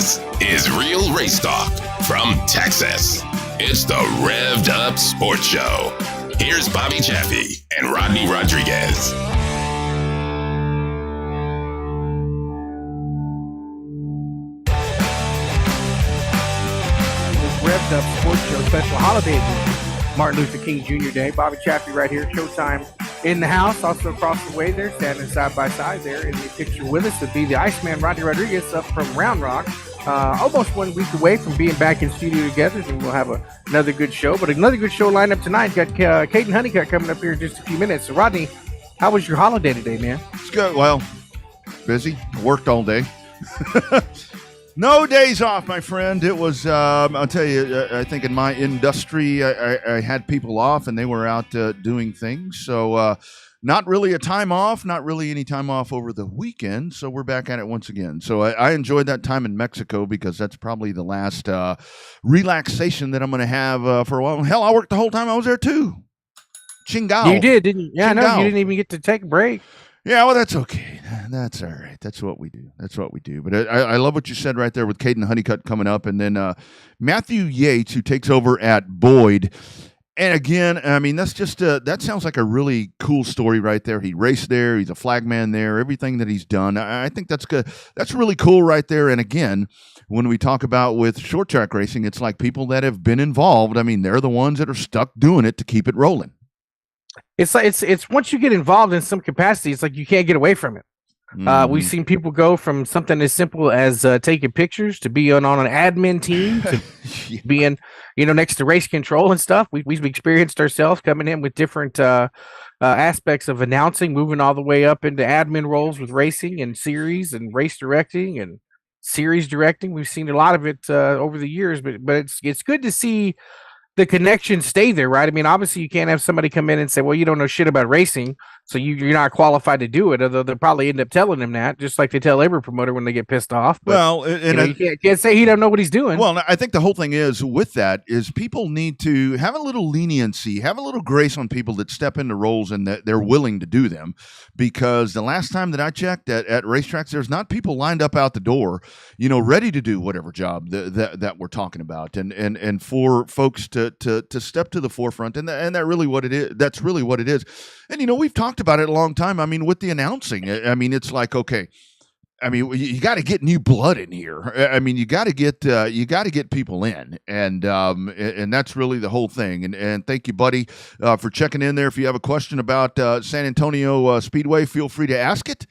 This is Real Race Talk from Texas. It's the Revved Up Sports Show. Here's Bobby Chaffee and Rodney Rodriguez. Revved Up Sports Show special holiday edition. Martin Luther King Jr. Day. Bobby Chaffee right here. Showtime in the house. Also across the way there, standing side by side there in the picture with us would be the Iceman, Rodney Rodriguez, up from Round Rock. Almost 1 week away from being back in studio together, and we'll have another good show. But another good show lined up tonight. Got Caden Honeycutt coming up here in just a few minutes. So, Rodney, how was your holiday today, man? It's good. Well, busy. Worked all day. No days off, my friend. It was, I'll tell you, I think in my industry, I had people off and they were out doing things. So not really a time off, not really any time off over the weekend. So we're back at it once again. So I enjoyed that time in Mexico because that's probably the last relaxation that I'm going to have for a while. Hell, I worked the whole time I was there too. Chingao. You did, didn't you? Yeah, Chingao. no, you didn't even get to take a break. Yeah, well, that's okay. That's all right. That's what we do. But I love what you said right there with Caden Honeycutt coming up. And then Matthew Yates, who takes over at Boyd. And again, I mean, that's just that sounds like a really cool story right there. He raced there. He's a flagman there. Everything that he's done. I think that's good. That's really cool right there. And again, when we talk about with short track racing, it's like people that have been involved. I mean, they're the ones that are stuck doing it to keep it rolling. It's like it's once you get involved in some capacity, it's like you can't get away from it. We've seen people go from something as simple as taking pictures to be on an admin team to Yeah. being, next to race control and stuff. We've experienced ourselves coming in with different aspects of announcing, moving all the way up into admin roles with racing and series and race directing and series directing. We've seen a lot of it over the years, but it's good to see the connection stay there, right? I mean, obviously you can't have somebody come in and say, well, you don't know shit about racing, so you're not qualified to do it, although they'll probably end up telling him that, just like they tell every promoter when they get pissed off. But, Well, and you can't say he don't know what he's doing. Well, I think the whole thing is with that is people need to have a little leniency, have a little grace on people that step into roles and that they're willing to do them. Because the last time that I checked at racetracks, there's not people lined up out the door, ready to do whatever job that we're talking about. And for folks to step to the forefront, and that really what it is. That's really what it is. And we've talked about it a long time. I mean, with the announcing, I mean, it's like, okay. I mean, you got to get new blood in here. I mean, you got to get people in, and that's really the whole thing. And thank you, buddy, for checking in there. If you have a question about San Antonio Speedway, feel free to ask it.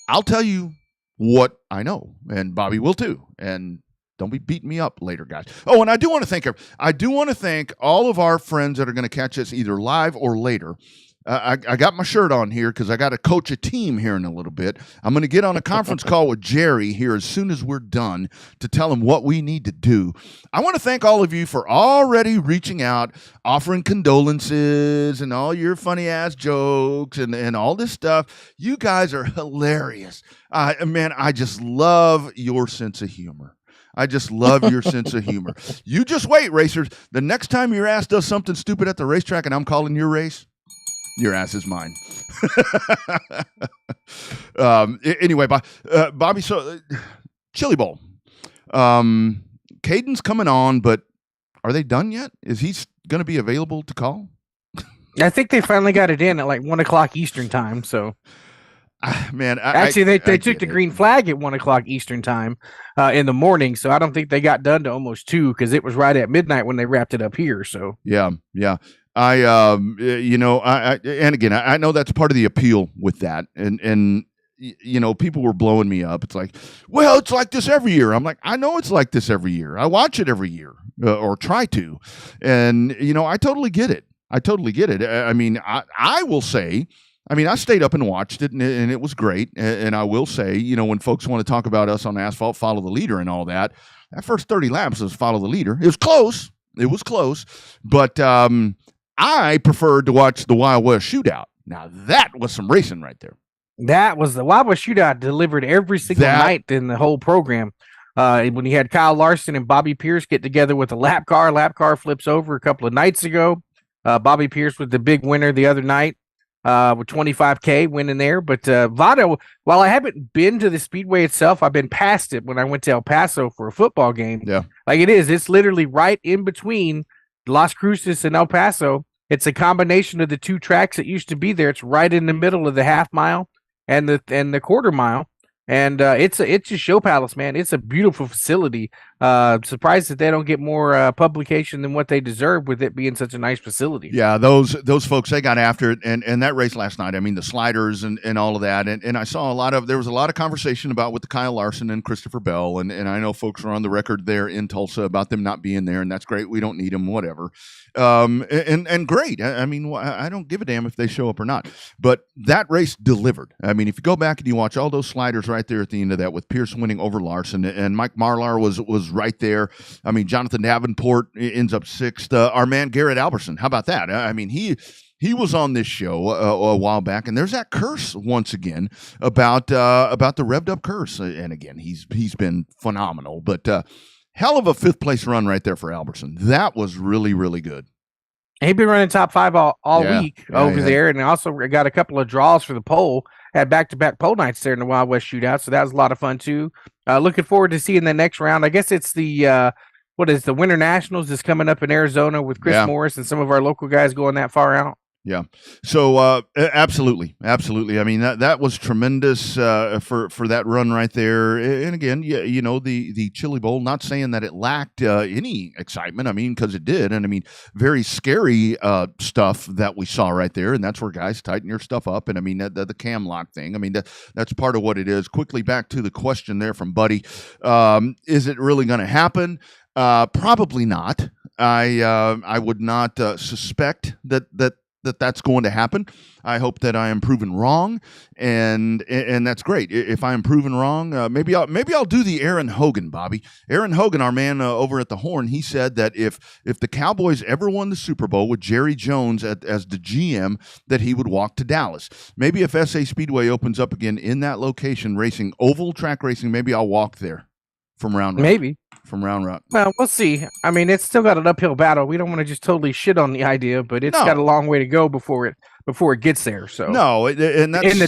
I'll tell you what I know, and Bobby will too. And don't be beating me up later, guys. Oh, and I do want to thank all of our friends that are going to catch us either live or later. I got my shirt on here because I got to coach a team here in a little bit. I'm going to get on a conference call with Jerry here as soon as we're done to tell him what we need to do. I want to thank all of you for already reaching out, offering condolences and all your funny ass jokes and all this stuff. You guys are hilarious. Man, I just love your sense of humor. I just love your sense of humor. You just wait, racers. The next time your ass does something stupid at the racetrack and I'm calling your race, your ass is mine. Anyway, Bobby, so Chili Bowl. Caden's coming on, but are they done yet? Is he going to be available to call? I think they finally got it in at like 1:00 Eastern time. So, man, they took the green flag at 1:00 Eastern time in the morning. So I don't think they got done to almost 2 because it was right at midnight when they wrapped it up here. So yeah. And again, I know that's part of the appeal with that. And people were blowing me up. It's like, well, it's like this every year. I'm like, I know it's like this every year. I watch it every year or try to. And, I totally get it. I mean, I will say, I stayed up and watched it and it was great. And I will say, when folks want to talk about us on asphalt, follow the leader and all that, that first 30 laps was follow the leader. It was close. But, I preferred to watch the Wild West Shootout. Now, that was some racing right there. That was the Wild West Shootout delivered every single night in the whole program. When you had Kyle Larson and Bobby Pierce get together with a lap car flips over a couple of nights ago. Bobby Pierce was the big winner the other night. with 25K winning there. But Vado, while I haven't been to the Speedway itself, I've been past it when I went to El Paso for a football game. Yeah. Like it's literally right in between Las Cruces and El Paso. It's a combination of the two tracks that used to be there. It's right in the middle of the half mile and the quarter mile. And it's a show palace, man. It's a beautiful facility. Surprised that they don't get more publication than what they deserve with it being such a nice facility. Yeah, those folks, they got after it, and that race last night. I mean, the sliders and all of that, and I saw there was a lot of conversation about with the Kyle Larson and Christopher Bell, and I know folks are on the record there in Tulsa about them not being there, and that's great. We don't need them, whatever. And great. I mean, I don't give a damn if they show up or not. But that race delivered. I mean, if you go back and you watch all those sliders right there at the end of that, with Pierce winning over Larson, and Mike Marlar was right there. I mean, Jonathan Davenport ends up sixth. Our man Garrett Alberson, how about that? I mean, he was on this show a while back, and there's that curse once again about the Revved Up curse. And again, he's been phenomenal, but hell of a fifth place run right there for Alberson. That was really, really good. He'd been running top five all week over there, and also got a couple of draws for the pole. Had back-to-back pole nights there in the Wild West Shootout, so that was a lot of fun too. Looking forward to seeing the next round. I guess it's the the Winter Nationals is coming up in Arizona with Chris Morris and some of our local guys going that far out. Yeah. So absolutely. I mean, that was tremendous for that run right there. And again, you know, the Chili Bowl, not saying that it lacked any excitement. I mean, because it did. And I mean, very scary stuff that we saw right there. And that's where guys tighten your stuff up. And I mean, the cam lock thing, I mean, that's part of what it is. Quickly back to the question there from Buddy. Is it really going to happen? Probably not. I would not suspect that's going to happen. I hope that I am proven wrong, and that's great. If I am proven wrong, maybe I'll do the Aaron Hogan, Bobby. Aaron Hogan, our man over at the Horn, he said that if the Cowboys ever won the Super Bowl with Jerry Jones as the GM, that he would walk to Dallas. Maybe if SA Speedway opens up again in that location, racing oval track racing, maybe I'll walk there from Round Rock. Maybe. From Round Rock. Well, we'll see. I mean, it's still got an uphill battle. We don't want to just totally shit on the idea, but it's got a long way to go before it gets there. So no, and that's in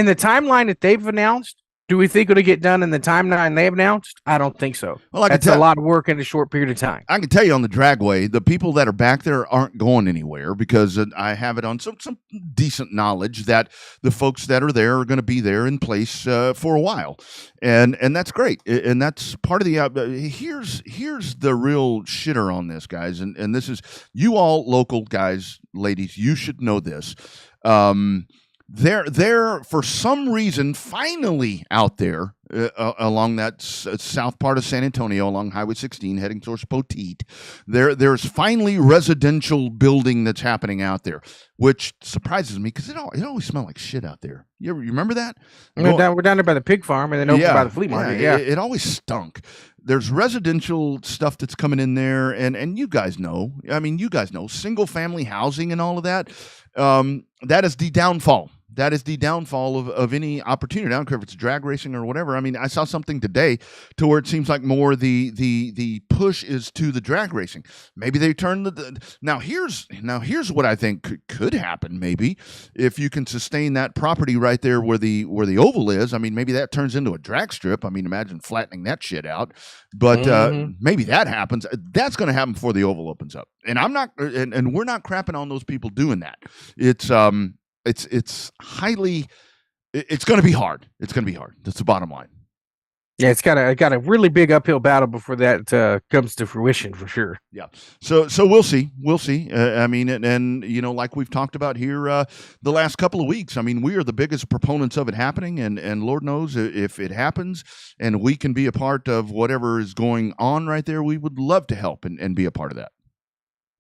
the timeline that they've announced. Do we think it'll get done in the timeline they've announced? I don't think so. Well, that's a lot of work in a short period of time. I can tell you on the dragway, the people that are back there aren't going anywhere, because I have it on some decent knowledge that the folks that are there are going to be there in place for a while, and that's great. And that's part of the here's the real shitter on this, guys, and this is you all local guys, ladies, you should know this. They're for some reason finally out there along that south part of San Antonio, along Highway 16, heading towards Poteet. There's finally residential building that's happening out there, which surprises me because it always smelled like shit out there. You remember that? We're down there by the pig farm, and then over by the flea market. Yeah, it always stunk. There's residential stuff that's coming in there, and you guys know. I mean, you guys know single family housing and all of that. That is the downfall. That is the downfall of any opportunity. I don't care if it's drag racing or whatever. I mean, I saw something today to where it seems like more the push is to the drag racing. Maybe they turn now here's what I think could happen. Maybe if you can sustain that property right there where the oval is. I mean, maybe that turns into a drag strip. I mean, imagine flattening that shit out. But maybe that happens. That's going to happen before the oval opens up. And I'm not, and we're not crapping on those people doing that. It's highly, it's going to be hard. It's going to be hard. That's the bottom line. Yeah, it's got a really big uphill battle before that comes to fruition for sure. Yeah. So we'll see. I mean, and you know, like we've talked about here the last couple of weeks. I mean, we are the biggest proponents of it happening, and Lord knows if it happens and we can be a part of whatever is going on right there, we would love to help and be a part of that.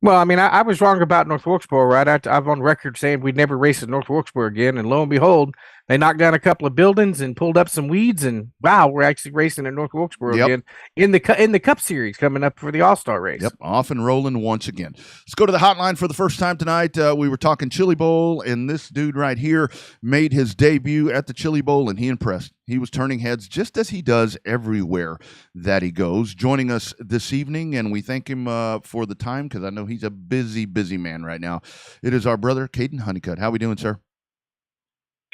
Well, I mean, I was wrong about North Wilkesboro, right? I've on record saying we'd never race at North Wilkesboro again, and lo and behold, they knocked down a couple of buildings and pulled up some weeds, and wow, we're actually racing at North Wilkesboro again in the Cup Series coming up for the All-Star race. Yep, off and rolling once again. Let's go to the hotline for the first time tonight. We were talking Chili Bowl, and this dude right here made his debut at the Chili Bowl, and he impressed. He was turning heads just as he does everywhere that he goes. Joining us this evening, and we thank him for the time because I know he's a busy man right now. It is our brother, Caden Honeycutt. How we doing, sir?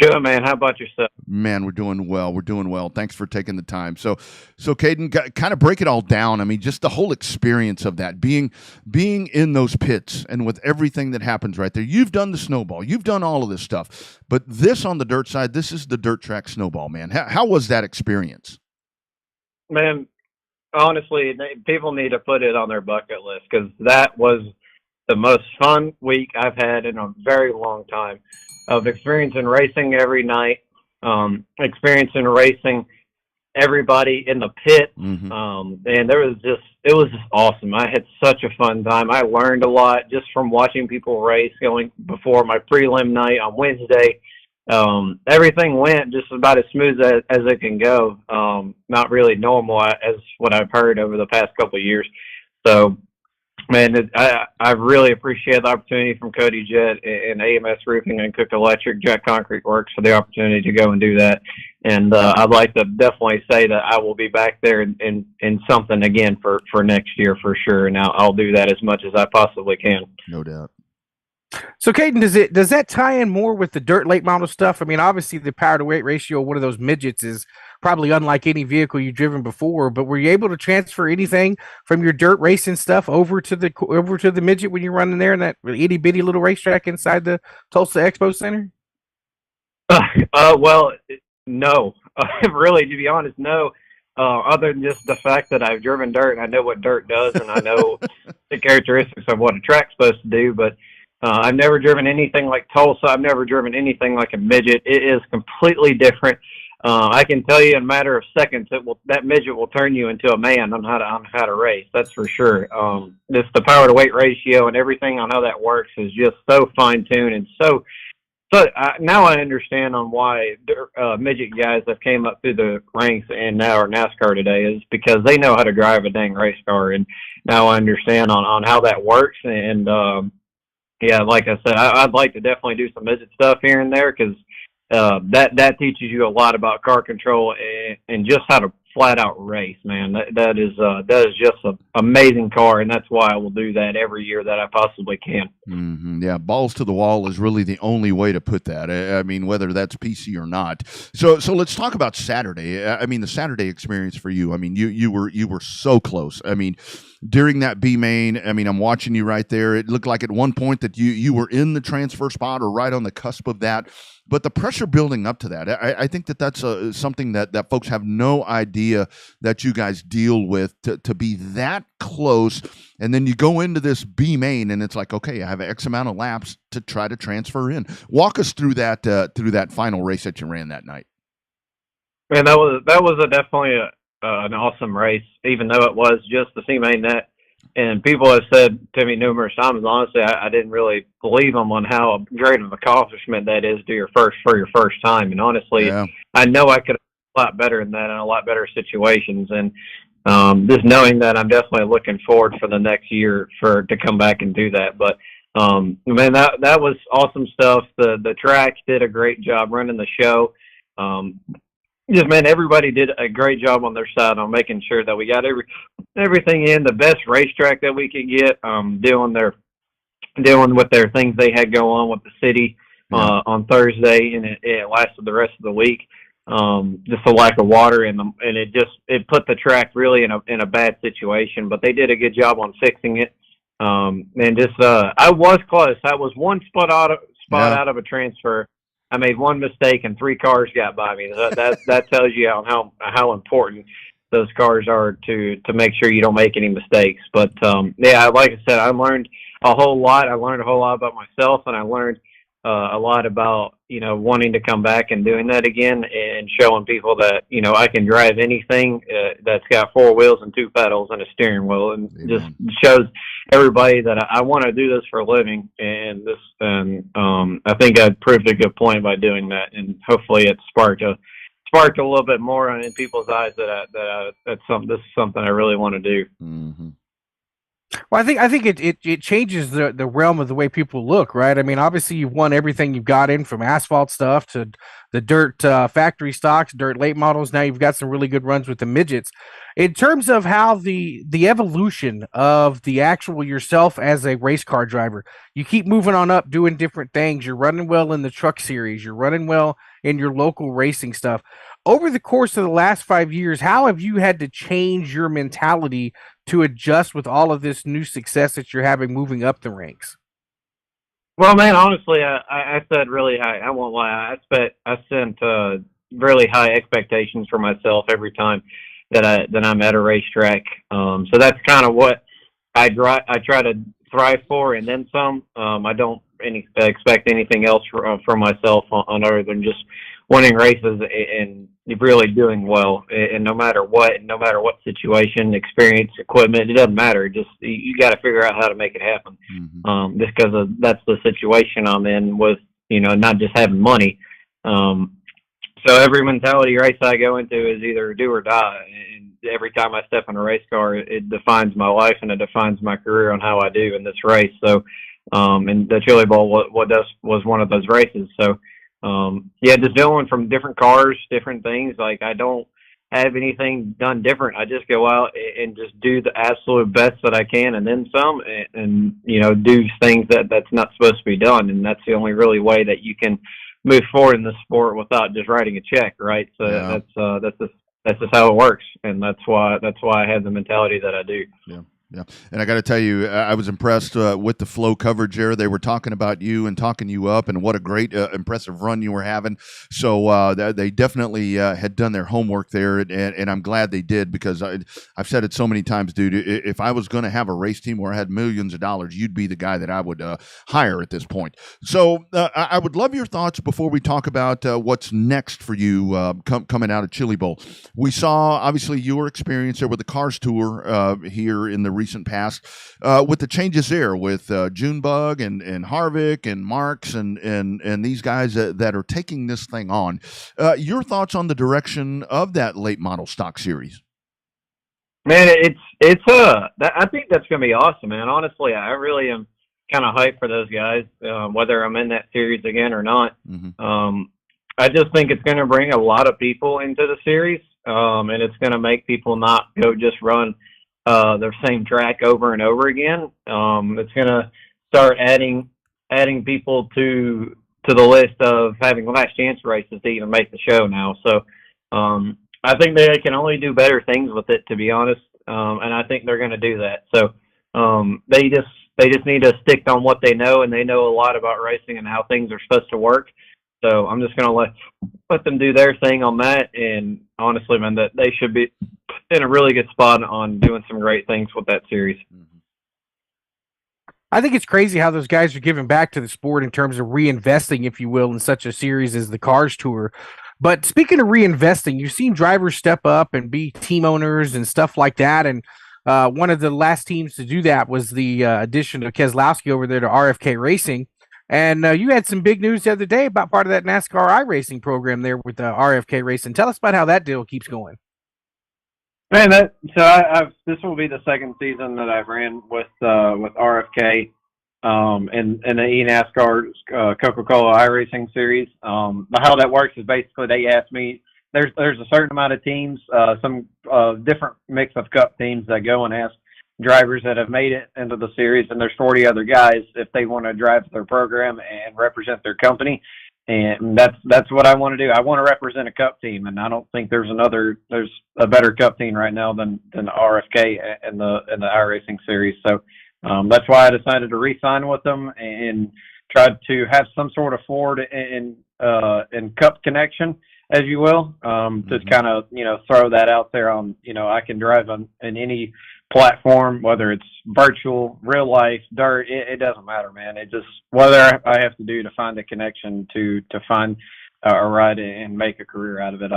Good, man. How about yourself? Man, we're doing well. We're doing well. Thanks for taking the time. So Caden, kind of break it all down. I mean, just the whole experience of that, being in those pits and with everything that happens right there. You've done the snowball. You've done all of this stuff. But this on the dirt side, this is the dirt track snowball, man. How was that experience? Man, honestly, people need to put it on their bucket list because that was the most fun week I've had in a very long time of experiencing racing every night, experiencing racing everybody in the pit. Mm-hmm. And it was just awesome. I had such a fun time. I learned a lot just from watching people race going before my prelim night on Wednesday. Everything went just about as smooth as it can go. Not really normal as what I've heard over the past couple of years. So, man, I really appreciate the opportunity from Cody Jett and AMS Roofing and Cook Electric, Jack Concrete Works for the opportunity to go and do that. And I'd like to definitely say that I will be back there in something again for next year for sure. And I'll do that as much as I possibly can. No doubt. So, Caden, does that tie in more with the dirt late model stuff? I mean, obviously the power to weight ratio of one of those midgets is probably unlike any vehicle you've driven before. But were you able to transfer anything from your dirt racing stuff over to the midget when you're running there in that itty bitty little racetrack inside the Tulsa Expo Center? Well, no, really, to be honest, no. Other than just the fact that I've driven dirt and I know what dirt does and I know the characteristics of what a track's supposed to do, but I've never driven anything like Tulsa. I've never driven anything like a midget. It is completely different. I can tell you in a matter of seconds that midget will turn you into a man on how to race. That's for sure. Just the power to weight ratio and everything on how that works is just so fine tuned and so. Now I understand on why midget guys that came up through the ranks and now are NASCAR today is because they know how to drive a dang race car. And now I understand on how that works. And yeah, like I said, I'd like to definitely do some midget stuff here and there because that teaches you a lot about car control and just how to flat out race, man. That is just an amazing car, and that's why I will do that every year that I possibly can. Mm-hmm. Yeah, balls to the wall is really the only way to put that. I mean, whether that's PC or not. So let's talk about Saturday. I mean, the Saturday experience for you. I mean, you were so close. I mean, during that B main, I mean, I'm watching you right there. It looked like at one point that you were in the transfer spot or right on the cusp of that. But the pressure building up to that, I think that's something that folks have no idea that you guys deal with to be that close. And then you go into this B main and it's like, okay, I have X amount of laps to try to transfer in. Walk us through that final race that you ran that night. Man, that was definitely an awesome race, even though it was just the C main net. And people have said to me numerous times, honestly, I didn't really believe them on how great of an accomplishment that is for your first time. And honestly, yeah. I know I could have done a lot better than that in a lot better situations. And just knowing that, I'm definitely looking forward for the next year to come back and do that. But man, that was awesome stuff. The track did a great job running the show. Just, man, everybody did a great job on their side on making sure that we got everything in the best racetrack that we could get. Dealing with their things they had go on with the city on Thursday, and it lasted the rest of the week. Just the lack of water and it put the track really in a bad situation. But they did a good job on fixing it. And just I was close. I was one spot out of a transfer. I made one mistake and 3 cars got by me. That tells you how important those cars are to make sure you don't make any mistakes. But yeah, like I said, I learned a whole lot. I learned a whole lot about myself, and I learned a lot about wanting to come back and doing that again and showing people that I can drive anything that's got 4 wheels and 2 pedals and a steering wheel, and just shows everybody that I want to do this for a living. And I think I proved a good point by doing that, and hopefully it sparked a little bit more in people's eyes that this is something I really want to do. Mm-hmm. Well, I think it changes the realm of the way people look, right? I mean, obviously you've won everything you've got in from asphalt stuff to the dirt factory stocks, dirt late models. Now you've got some really good runs with the midgets. In terms of how the evolution of the actual yourself as a race car driver, you keep moving on up, doing different things. You're running well in the truck series. You're running well in your local racing stuff. Over the course of the last 5 years, how have you had to change your mentality to adjust with all of this new success that you're having moving up the ranks? Well, man, honestly, I set really high. I won't lie. I sent really high expectations for myself every time that I'm at a racetrack. So that's kind of what I try to thrive for, and then some. I don't expect anything else from myself on other than just winning races and really doing well. And no matter what situation, experience, equipment, it doesn't matter. Just you got to figure out how to make it happen. Just because that's the situation I'm in with, not just having money. So every mentality race I go into is either do or die. And every time I step in a race car, it defines my life and it defines my career on how I do in this race. So, and the Chili Bowl was one of those races. So, just going from different cars, different things. Like I don't have anything done different. I just go out and just do the absolute best that I can, and then some, and do things that's not supposed to be done. And that's the only really way that you can move forward in the sport without just writing a check, right? So yeah. That's just how it works, and that's why I have the mentality that I do. Yeah. Yeah, and I got to tell you, I was impressed with the flow coverage there. They were talking about you and talking you up, and what a great, impressive run you were having. So they definitely had done their homework there, and I'm glad they did, because I've said it so many times, dude. If I was going to have a race team where I had millions of dollars, you'd be the guy that I would hire at this point. So I would love your thoughts before we talk about what's next for you coming out of Chili Bowl. We saw, obviously, your experience there with the Cars Tour here in the recent past, with the changes there with Junebug and Harvick and Marks and these guys that are taking this thing on. Your thoughts on the direction of that late model stock series? Man, I think that's going to be awesome, man. Honestly, I really am kind of hyped for those guys, whether I'm in that series again or not. Mm-hmm. I just think it's going to bring a lot of people into the series, and it's going to make people not go just run the same track over and over again. It's going to start adding people to the list of having last chance races to even make the show now. So I think they can only do better things with it, to be honest, and I think they're going to do that. So they just need to stick on what they know, and they know a lot about racing and how things are supposed to work. So I'm just going to let them do their thing on that. And honestly, man, that they should be in a really good spot on doing some great things with that series. I think it's crazy how those guys are giving back to the sport in terms of reinvesting, if you will, in such a series as the Cars Tour. But speaking of reinvesting, you've seen drivers step up and be team owners and stuff like that. And one of the last teams to do that was the addition of Keselowski over there to RFK Racing. And you had some big news the other day about part of that NASCAR iRacing program there with RFK Racing. Tell us about how that deal keeps going. Man, this will be the second season that I've ran with RFK and the eNASCAR Coca-Cola iRacing series. How that works is basically they ask me. There's a certain amount of teams, some different mix of Cup teams that go and ask drivers that have made it into the series, and there's 40 other guys if they want to drive their program and represent their company. And that's what I want to do. I want to represent a Cup team, and I don't think there's a better Cup team right now than RFK and the iRacing series. So that's why I decided to re-sign with them and tried to have some sort of Ford and Cup connection, as you will, to kind of throw that out there on I can drive in any platform, whether it's virtual, real life, dirt, it doesn't matter, man. It just whether I have to do to find a connection to find a ride and make a career out of it.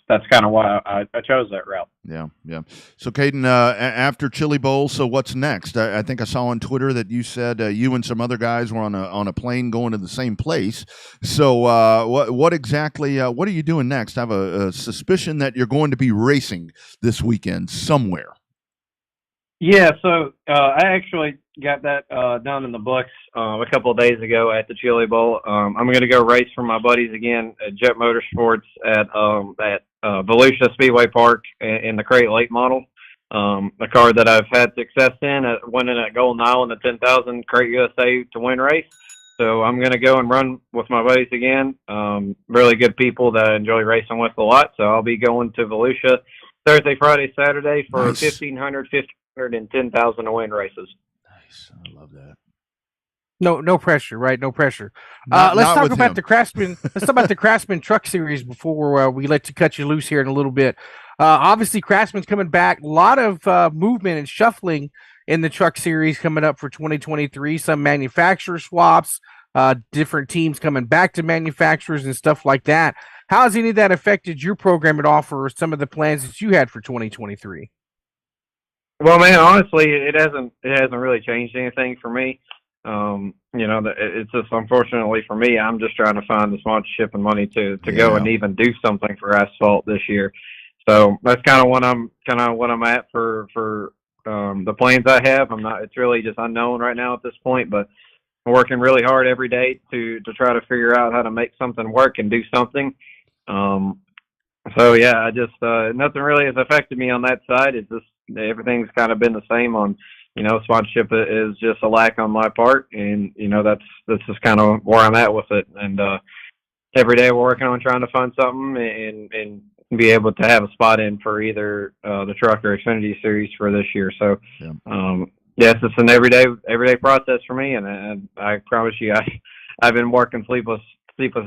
That's kind of why I chose that route. Yeah. So, Caden, after Chili Bowl, so what's next? I think I saw on Twitter that you said you and some other guys were on a plane going to the same place. So, what exactly? What are you doing next? I have a suspicion that you're going to be racing this weekend somewhere. Yeah, so I actually got that done in the books a couple of days ago at the Chili Bowl. I'm going to go race for my buddies again at Jet Motorsports at Volusia Speedway Park in the Crate Late model. A car that I've had success in, winning at Golden Island, the 10,000 Crate USA to win race. So I'm going to go and run with my buddies again. Really good people that I enjoy racing with a lot. So I'll be going to Volusia Thursday, Friday, Saturday for Nice. 1,500, 1,500, and 10,000 to win races. Nice. I love that. No pressure, right? No pressure. Not Let's talk with about him. the Craftsman. Let's talk about the Craftsman Truck Series before we let you cut you loose here in a little bit. Obviously, Craftsman's coming back. A lot of movement and shuffling in the Truck Series coming up for 2023. Some manufacturer swaps, different teams coming back to manufacturers and stuff like that. How has any of that affected your program at all for some of the plans that you had for 2023? Well, man, honestly, it hasn't really changed anything for me. It's just, unfortunately for me, I'm just trying to find the sponsorship and money to go and even do something for asphalt this year. So that's kind of what I'm at for the plans I have. It's really just unknown right now at this point, but I'm working really hard every day to try to figure out how to make something work and do something. So yeah, I just nothing really has affected me on that side. It's just everything's kind of been the same on, sponsorship is just a lack on my part, and that's just kind of where I'm at with it. And every day we're working on trying to find something and be able to have a spot in for either the truck or Xfinity Series for this year. So yes, it's an everyday process for me, and I promise you, I've been working sleepless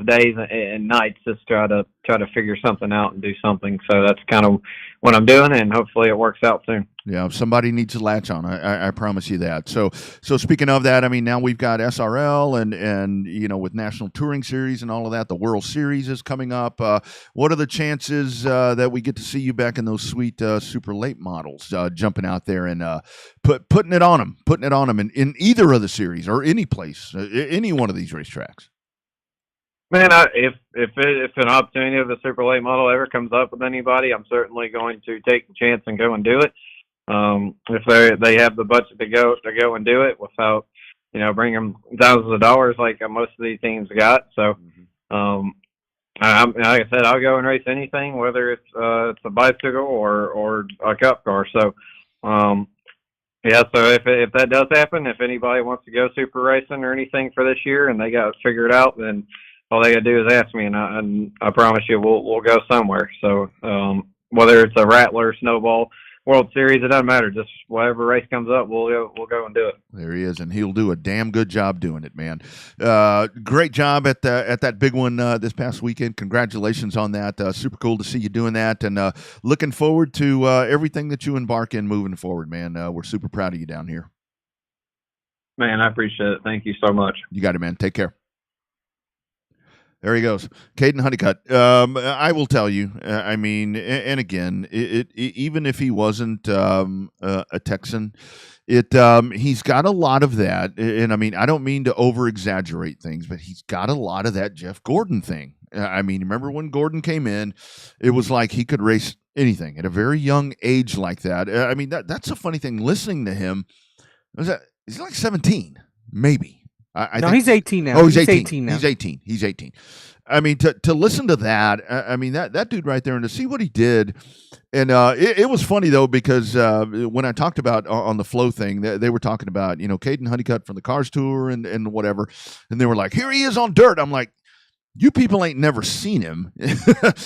days and nights just try to figure something out and do something. So that's kind of what I'm doing, and hopefully it works out soon. Yeah, somebody needs to latch on. I promise you that. So speaking of that, I mean, now we've got SRL and with National Touring Series and all of that, the World Series is coming up. What are the chances that we get to see you back in those sweet super late models, jumping out there and putting it on them in either of the series or any place, any one of these racetracks? Man, if an opportunity of a super late model ever comes up with anybody, I'm certainly going to take the chance and go and do it. If they have the budget to go and do it without, bringing thousands of dollars like most of these teams got. So, like I said, I'll go and race anything, whether it's a bicycle or a cup car. So, yeah. So if that does happen, if anybody wants to go super racing or anything for this year and they got it figured out, then all they got to do is ask me, and I promise you we'll go somewhere. So whether it's a Rattler, Snowball, World Series, it doesn't matter. Just whatever race comes up, we'll go and do it. There he is, and he'll do a damn good job doing it, man. Great job at that big one this past weekend. Congratulations on that. Super cool to see you doing that, and looking forward to everything that you embark in moving forward, man. We're super proud of you down here. Man, I appreciate it. Thank you so much. You got it, man. Take care. There he goes, Caden Honeycutt. I will tell you, I mean, and again, it even if he wasn't a Texan, he's got a lot of that. And I mean, I don't mean to over-exaggerate things, but he's got a lot of that Jeff Gordon thing. I mean, remember when Gordon came in, it was like he could race anything at a very young age like that. I mean, that's a funny thing. Listening to him, is he like 17, maybe? I think he's 18 now. Oh, he's 18 now. He's 18. I mean, to listen to that, I mean, that dude right there, and to see what he did. And it was funny, though, because when I talked about on the flow thing, they were talking about, Caden Honeycutt from the Cars Tour and whatever. And they were like, here he is on dirt. I'm like, you people ain't never seen him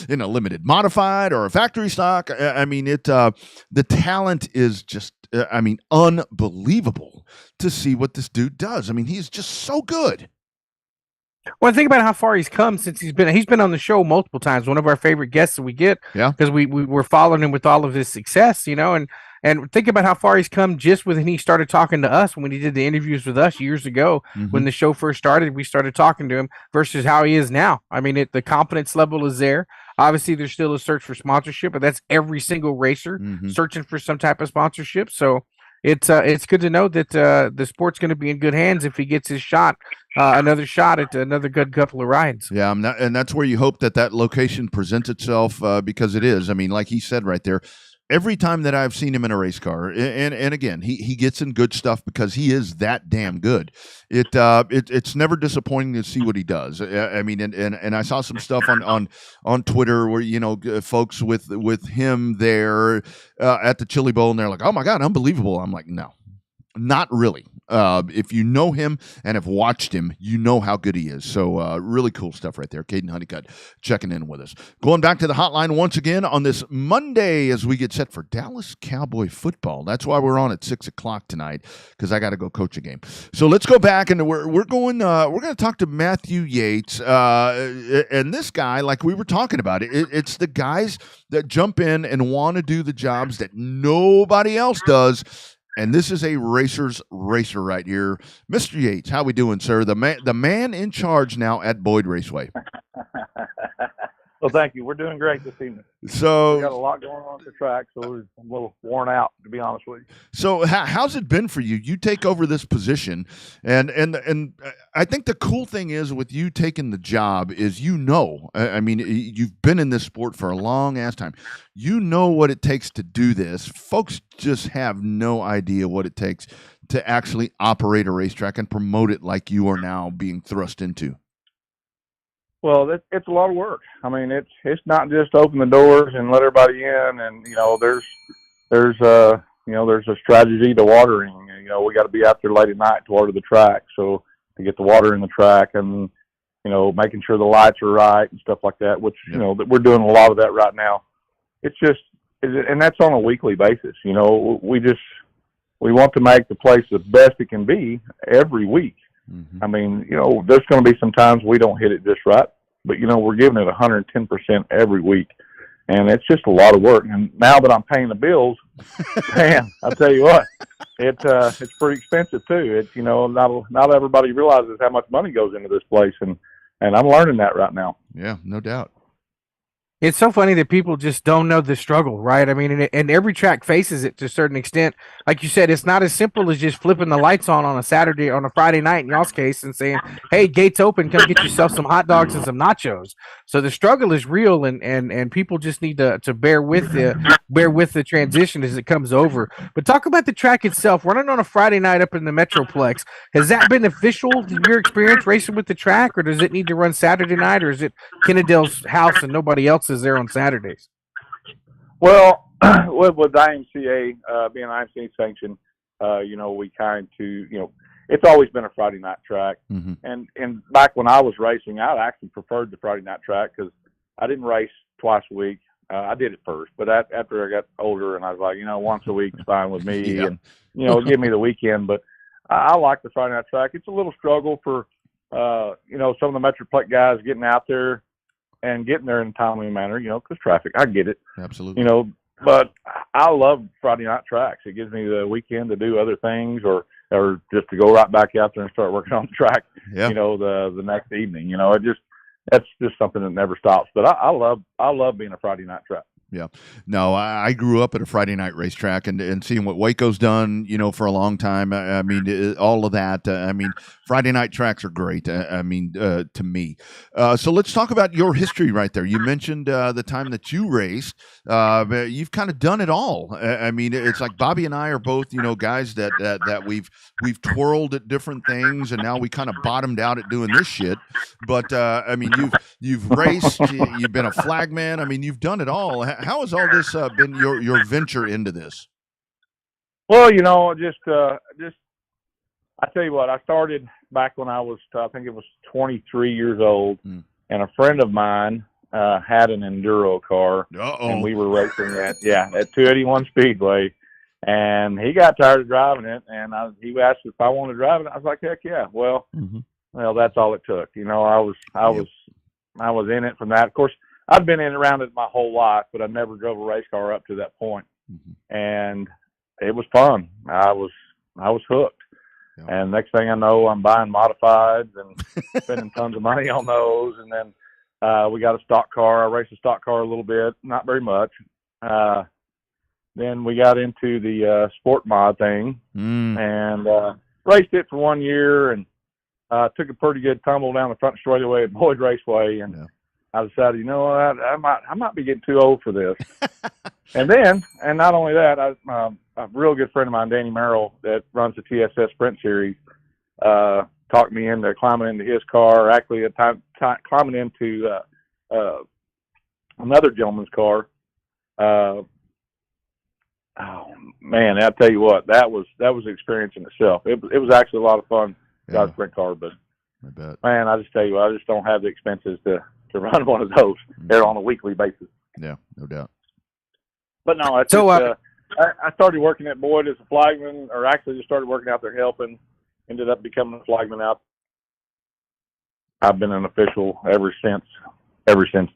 in a limited modified or a factory stock. I mean, the talent is just, unbelievable to see what this dude does. I mean, he's just so good. Well, think about how far he's come since he's been on the show multiple times. One of our favorite guests that we get, because we were following him with all of his success, and think about how far he's come just when he started talking to us when he did the interviews with us years ago. When the show first started, we started talking to him versus how he is now. I mean, the confidence level is there. Obviously, there's still a search for sponsorship, but that's every single racer searching for some type of sponsorship. So it's good to know that the sport's going to be in good hands if he gets his shot, another shot at another good couple of rides. Yeah, and that's where you hope that location presents itself because it is. I mean, like he said right there, every time that I've seen him in a race car, and again, he gets in good stuff because he is that damn good. It's never disappointing to see what he does. I mean, and I saw some stuff on Twitter where, you know, folks with him there at the Chili Bowl, and they're like, "Oh my God, unbelievable!" I'm like, no. Not really. If you know him and have watched him, you know how good he is. So really cool stuff right there. Caden Honeycutt checking in with us. Going back to the hotline once again on this Monday as we get set for Dallas Cowboy football. That's why we're on at 6 o'clock tonight, because I got to go coach a game. So let's go back, and we're going to talk to Matthew Yates. And this guy, like we were talking about, it's the guys that jump in and want to do the jobs that nobody else does. And this is a racer's racer right here. Mr. Yates, how we doing, sir? The man in charge now at Boyd Raceway. Well, thank you. We're doing great this evening. So we got a lot going on at the track, so we're a little worn out, to be honest with you. So how's it been for you? You take over this position, and I think the cool thing is with you taking the job is, you know, I mean, you've been in this sport for a long ass time. You know what it takes to do this. Folks just have no idea what it takes to actually operate a racetrack and promote it like you are now being thrust into. Well, it's a lot of work. I mean, it's not just open the doors and let everybody in, and you know, there's a strategy to watering. You know, we got to be out there late at night to water the track, so to get the water in the track, and you know, making sure the lights are right and stuff like that. Which you know, that we're doing a lot of that right now. It's just, and that's on a weekly basis. You know, we want to make the place the best it can be every week. Mm-hmm. I mean, you know, there's going to be some times we don't hit it just right, but, you know, we're giving it 110% every week, and it's just a lot of work. And now that I'm paying the bills, man, I'll tell you what, it's pretty expensive too. It's, you know, not everybody realizes how much money goes into this place, and I'm learning that right now. Yeah, no doubt. It's so funny that people just don't know the struggle, right? I mean, and every track faces it to a certain extent. Like you said, it's not as simple as just flipping the lights on a Saturday, on a Friday night in y'all's case, and saying, hey, gates open, come get yourself some hot dogs and some nachos. So the struggle is real, and people just need to bear with the transition as it comes over. But talk about the track itself. Running on a Friday night up in the Metroplex, has that been beneficial to your experience racing with the track, or does it need to run Saturday night, or is it Kennedale's house and nobody else is there on Saturdays? Well, with IMCA being IMCA sanctioned, you know, we it's always been a Friday night track. Mm-hmm. And back when I was racing, I actually preferred the Friday night track because I didn't race twice a week. I did it first, but after I got older, and I was like, you know, once a week is fine with me, yeah. And you know, give me the weekend. But I like the Friday night track. It's a little struggle for you know, some of the Metroplex guys getting out there and getting there in a timely manner, you know, because traffic. I get it. Absolutely. You know, but I love Friday night tracks. It gives me the weekend to do other things, or just to go right back out there and start working on the track, you know, the next evening. You know, that's just something that never stops. But I love being a Friday night track. Yeah. No, I grew up at a Friday night racetrack and seeing what Waco's done, you know, for a long time. I mean, all of that. I mean, Friday night tracks are great. I mean, to me. So let's talk about your history right there. You mentioned the time that you raced. You've kind of done it all. I mean, it's like Bobby and I are both, you know, guys that we've twirled at different things, and now we kind of bottomed out at doing this shit. But I mean, you've raced, you've been a flagman. I mean, you've done it all. How has all this been your venture into this? Well, you know, just I tell you what, I started back when I was, I think it was 23 years old, and a friend of mine had an enduro car, and we were racing at 281 Speedway, and he got tired of driving it, and he asked if I wanted to drive it. I was like, heck yeah. Well, well, that's all it took. You know, I was in it from that. Of course, I've been in around it my whole life, but I never drove a race car up to that point. And it was fun. I was hooked. Yeah. And next thing I know, I'm buying modifieds and spending tons of money on those. And then we got a stock car. I raced a stock car a little bit, not very much. Then we got into the sport mod thing and raced it for 1 year, and took a pretty good tumble down the front straightaway at Boyd Raceway, and I decided, you know what, I might be getting too old for this. and not only that, a real good friend of mine, Danny Merrill, that runs the TSS Sprint Series, talked me into climbing into his car, actually at time climbing into another gentleman's car. Oh man, I'll tell you what, that was an experience in itself. It was actually a lot of fun, got a sprint car, but I bet. Man, I just tell you what, I just don't have the expenses to run one of those. They're on a weekly basis. Yeah, no doubt. But no, I started working at Boyd as a flagman, or actually just started working out there helping. Ended up becoming a flagman out. I've been an official ever since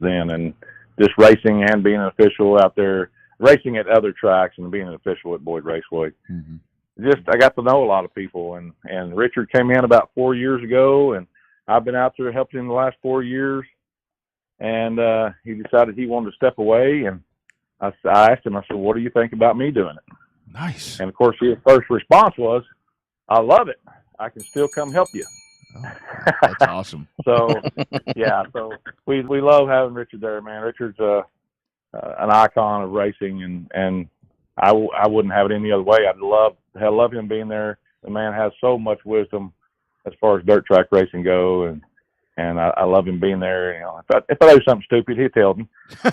then, and just racing and being an official out there, racing at other tracks and being an official at Boyd Raceway. Mm-hmm. Just I got to know a lot of people, and Richard came in about 4 years ago, and I've been out there helping him the last 4 years, and he decided he wanted to step away, and I asked him, I said, what do you think about me doing it? Nice. And of course his first response was, I love it. I can still come help you. Oh, that's awesome. So we love having Richard there, man. Richard's an icon of racing, and I wouldn't have it any other way. I love him being there. The man has so much wisdom as far as dirt track racing go, and I love him being there. You know, if I do something stupid, he tells me.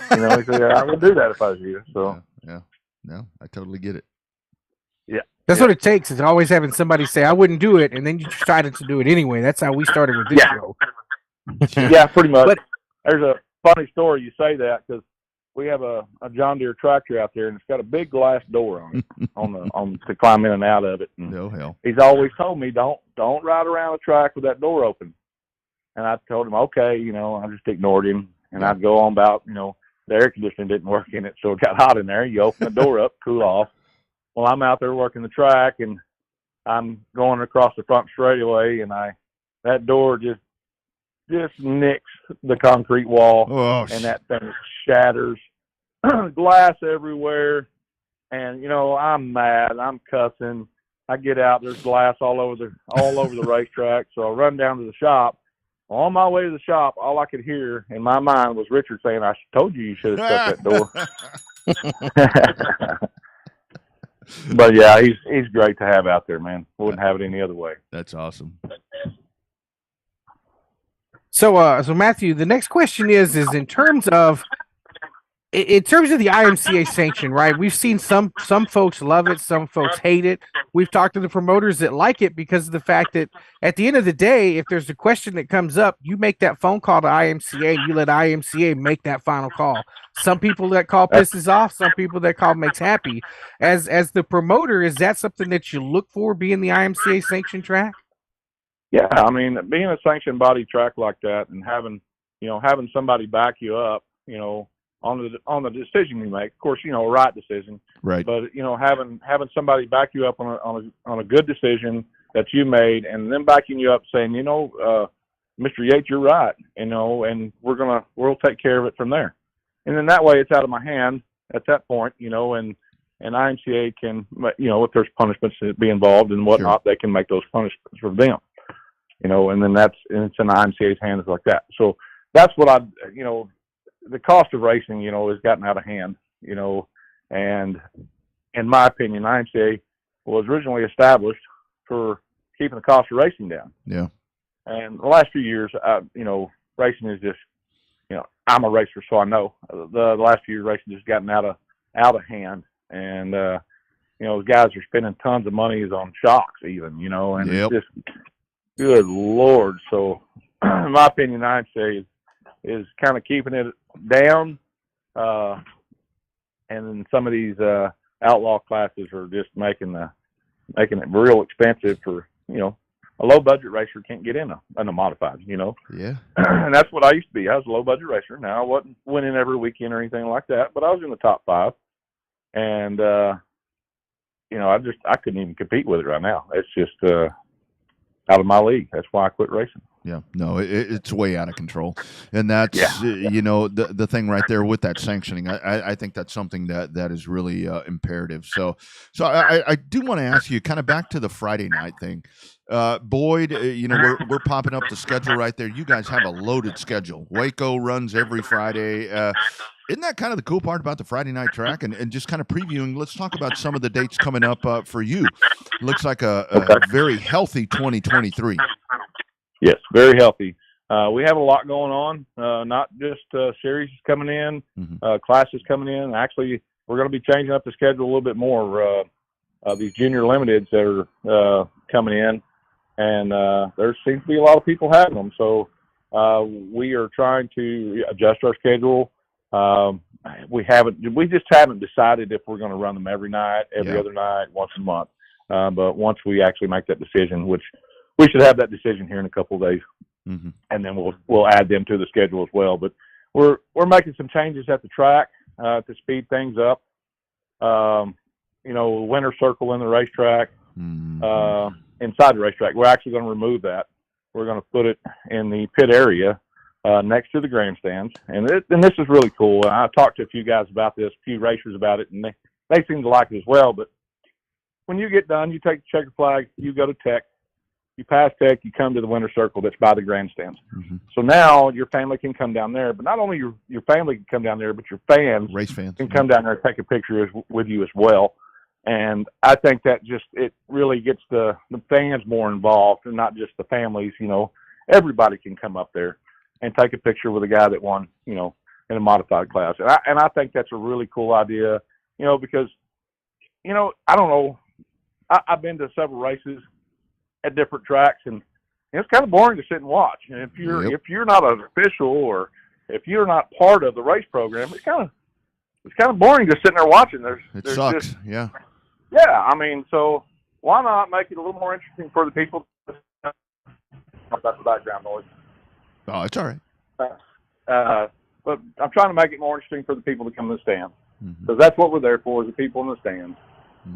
You know, he said, I would do that if I was you. So yeah, no, I totally get it. Yeah. That's what it takes, is always having somebody say, I wouldn't do it, and then you decided to do it anyway. That's how we started with this show. Yeah, pretty much. But there's a funny story you say that, because we have a John Deere tractor out there, and it's got a big glass door on it, to climb in and out of it. And no hell. He's always told me, don't ride around the track with that door open. And I told him, okay, you know, I just ignored him, and I'd go on about, you know, the air conditioning didn't work in it, so it got hot in there. You open the door up, cool off. Well, I'm out there working the track, and I'm going across the front straightaway, and that door just nicks the concrete wall, and that thing shatters. Glass everywhere, and you know, I'm mad. I'm cussing. I get out. There's glass all over the racetrack. So I run down to the shop. On my way to the shop, all I could hear in my mind was Richard saying, "I told you should have shut that door." But yeah, he's great to have out there, man. Wouldn't have it any other way. That's awesome. So Matthew, the next question is in terms of the IMCA sanction, right? We've seen some folks love it, some folks hate it. We've talked to the promoters that like it because of the fact that at the end of the day, if there's a question that comes up, you make that phone call to IMCA, you let IMCA make that final call. Some people that call pisses off, some people that call makes happy. As the promoter, is that something that you look for, being the IMCA sanctioned track? Yeah, I mean, being a sanctioned body track like that, and having somebody back you up, you know, on the decision you make. Of course, you know, a right decision. Right. But you know, having somebody back you up on a good decision that you made, and then backing you up saying, you know, Mr. Yates, you're right, you know, and we'll take care of it from there. And then that way it's out of my hand at that point, you know, and IMCA can, you know, if there's punishments that be involved and whatnot, They can make those punishments for them, you know, and then it's in IMCA's hands like that. So that's what you know, the cost of racing, you know, has gotten out of hand, you know, and in my opinion, IMCA was originally established for keeping the cost of racing down. Yeah. And the last few years, you know, racing is just, you know, I'm a racer, so I know the last few years racing has gotten out of hand, and you know, guys are spending tons of money on shocks, even, you know, and it's just, good Lord. So, in my opinion, I'd say is kind of keeping it down, and then some of these outlaw classes are just making it real expensive for, you know, a low budget racer can't get in a modified, you know. Yeah. And that's what I used to be. I was a low budget racer. Now I wasn't winning every weekend or anything like that, but I was in the top 5. And you know, I couldn't even compete with it right now. It's just out of my league. That's why I quit racing. Yeah, no, it's way out of control, and that's you know, the thing right there with that sanctioning. I think that's something that is really imperative. So I do want to ask you, kind of back to the Friday night thing. Boyd, we're popping up the schedule right there. You guys have a loaded schedule. Waco runs every Friday. Isn't that kind of the cool part about the Friday night track? And just kind of previewing, let's talk about some of the dates coming up for you. Looks like a very healthy 2023. Yes, very healthy. We have a lot going on, not just series coming in, classes coming in. Actually, we're going to be changing up the schedule a little bit more. These junior limiteds that are coming in, and there seems to be a lot of people having them. So we are trying to adjust our schedule. We just haven't decided if we're going to run them every night, every other night, once a month. But once we actually make that decision, which we should have that decision here in a couple of days, and then we'll add them to the schedule as well. But we're making some changes at the track to speed things up. Winter circle in the racetrack, inside the racetrack. We're actually going to remove that. We're going to put it in the pit area next to the grandstands. And this is really cool. I talked to a few guys about this, a few racers about it, and they seem to like it as well. But when you get done, you take the checker flag, you go to Tech, you pass Tech, you come to the winter circle that's by the grandstands. So now your family can come down there, but not only your family can come down there, but your race fans can come down there and take a picture with you as well. And I think that it really gets the fans more involved and not just the families. Everybody can come up there and take a picture with a guy that won, in a modified class. And I think that's a really cool idea, because, I don't know, I've been to several races at different tracks, and it's kind of boring to sit and watch. And if you're not an official or if you're not part of the race program, it's kind of boring just sitting there watching. It sucks. Yeah. Yeah, so why not make it a little more interesting for the people? That's the background noise. Oh, it's all right. But I'm trying to make it more interesting for the people to come to the stand, because that's what we're there for, is the people in the stands.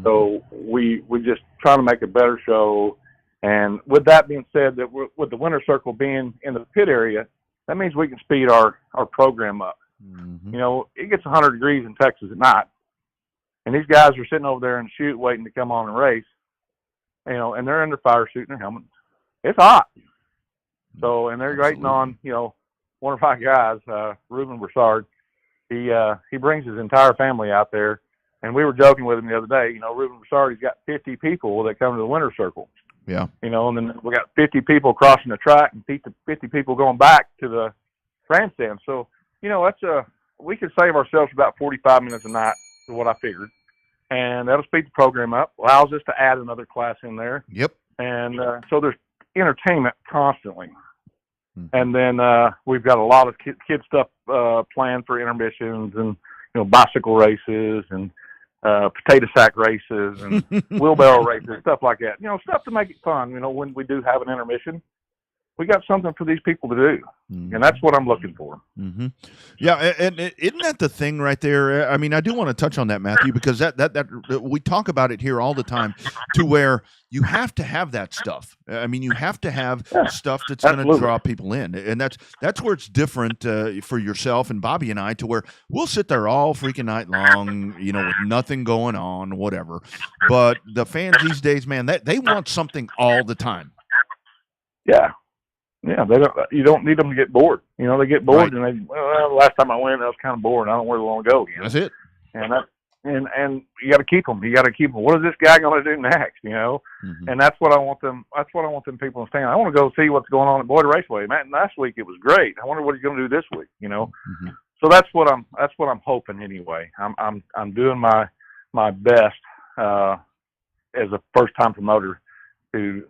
So we just try to make a better show. And with that being said, that with the winter circle being in the pit area, that means we can speed our program up. It gets 100 degrees in Texas at night, and these guys are sitting over there in the chute waiting to come on and race, and they're in their fire suit and their helmet. It's hot. So, and they're waiting on, one of my guys, Reuben Broussard. He brings his entire family out there, and we were joking with him the other day. Reuben Broussard, he's got 50 people that come to the winter circle. Yeah. And then we got 50 people crossing the track and 50 people going back to the grandstand. So, we could save ourselves about 45 minutes a night, is what I figured. And that'll speed the program up, allows us to add another class in there. Yep. And so there's entertainment constantly. And then we've got a lot of kid stuff planned for intermissions and, bicycle races and potato sack races and wheelbarrow races, stuff like that. Stuff to make it fun. When we do have an intermission, we got something for these people to do, and that's what I'm looking for. Yeah, and isn't that the thing right there? I mean, I do want to touch on that, Matthew, because that we talk about it here all the time, to where you have to have that stuff. I mean, you have to have stuff that's going to draw people in, and that's where it's different for yourself and Bobby and I, to where we'll sit there all freaking night long, with nothing going on, whatever. But the fans these days, man, they want something all the time. Yeah. Yeah, you don't need them to get bored. They get bored, right. And last time I went, that was kind of boring. I don't know where they want to go again. That's it. And you got to keep them. What is this guy going to do next? And that's what I want them. That's what I want them people to stand. I want to go see what's going on at Boyd Raceway. Man, last week it was great. I wonder what he's going to do this week. So that's what I'm hoping anyway. I'm doing my best as a first time promoter to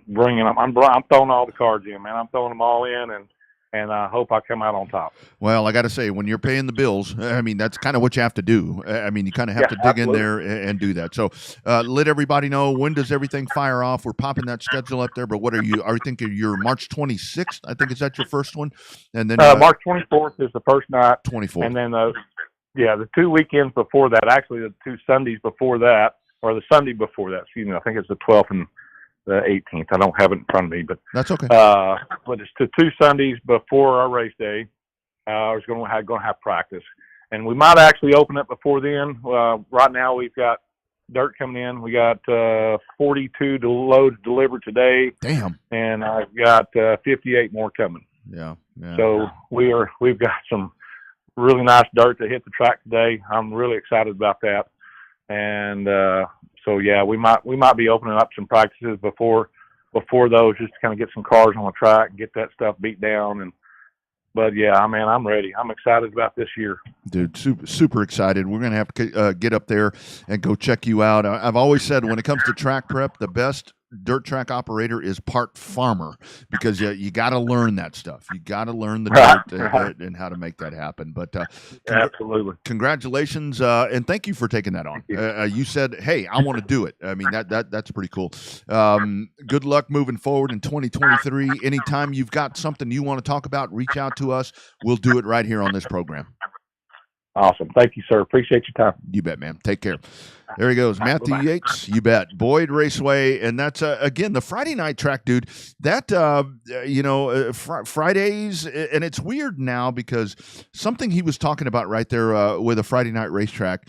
bringing them. I'm throwing all the cards in, man. I'm throwing them all in, and I hope I come out on top. Well, I got to say, when you're paying the bills, I mean, that's kind of what you have to do. I mean, you kind of have to dig in there and do that. So let everybody know, when does everything fire off? We're popping that schedule up there, but what are you thinking? You're March 26th, I think. Is that your first one? And then March 24th is the first night. 24th. And then, the 2 weekends before that, actually the 2 Sundays before that, or the Sunday before that, I think it's the 12th and the 18th. I don't have it in front of me, but that's okay. But it's the 2 Sundays before our race day. We're going to have practice, and we might actually open up before then. Right now we've got dirt coming in. We got 42 loads delivered today. Damn. And I've got 58 more coming. Yeah. So we've got some really nice dirt to hit the track today. I'm really excited about that. And so yeah, we might be opening up some practices before those, just to kind of get some cars on the track, get that stuff beat down. But yeah, man, I'm ready. I'm excited about this year. Dude, super excited. We're going to have to get up there and go check you out. I've always said when it comes to track prep, the best dirt track operator is part farmer, because you got to learn that stuff. You got to learn the dirt and how to make that happen. But absolutely, congratulations, and thank you for taking that on. You said, "Hey, I want to do it." I mean, that's pretty cool. Good luck moving forward in 2023. Anytime you've got something you want to talk about, reach out to us. We'll do it right here on this program. Awesome. Thank you, sir. Appreciate your time. You bet, man. Take care. There he goes, Matthew Yates. You bet. Boyd Raceway, and that's again the Friday night track, dude. That Fridays, and it's weird now because something he was talking about right there with a Friday night racetrack.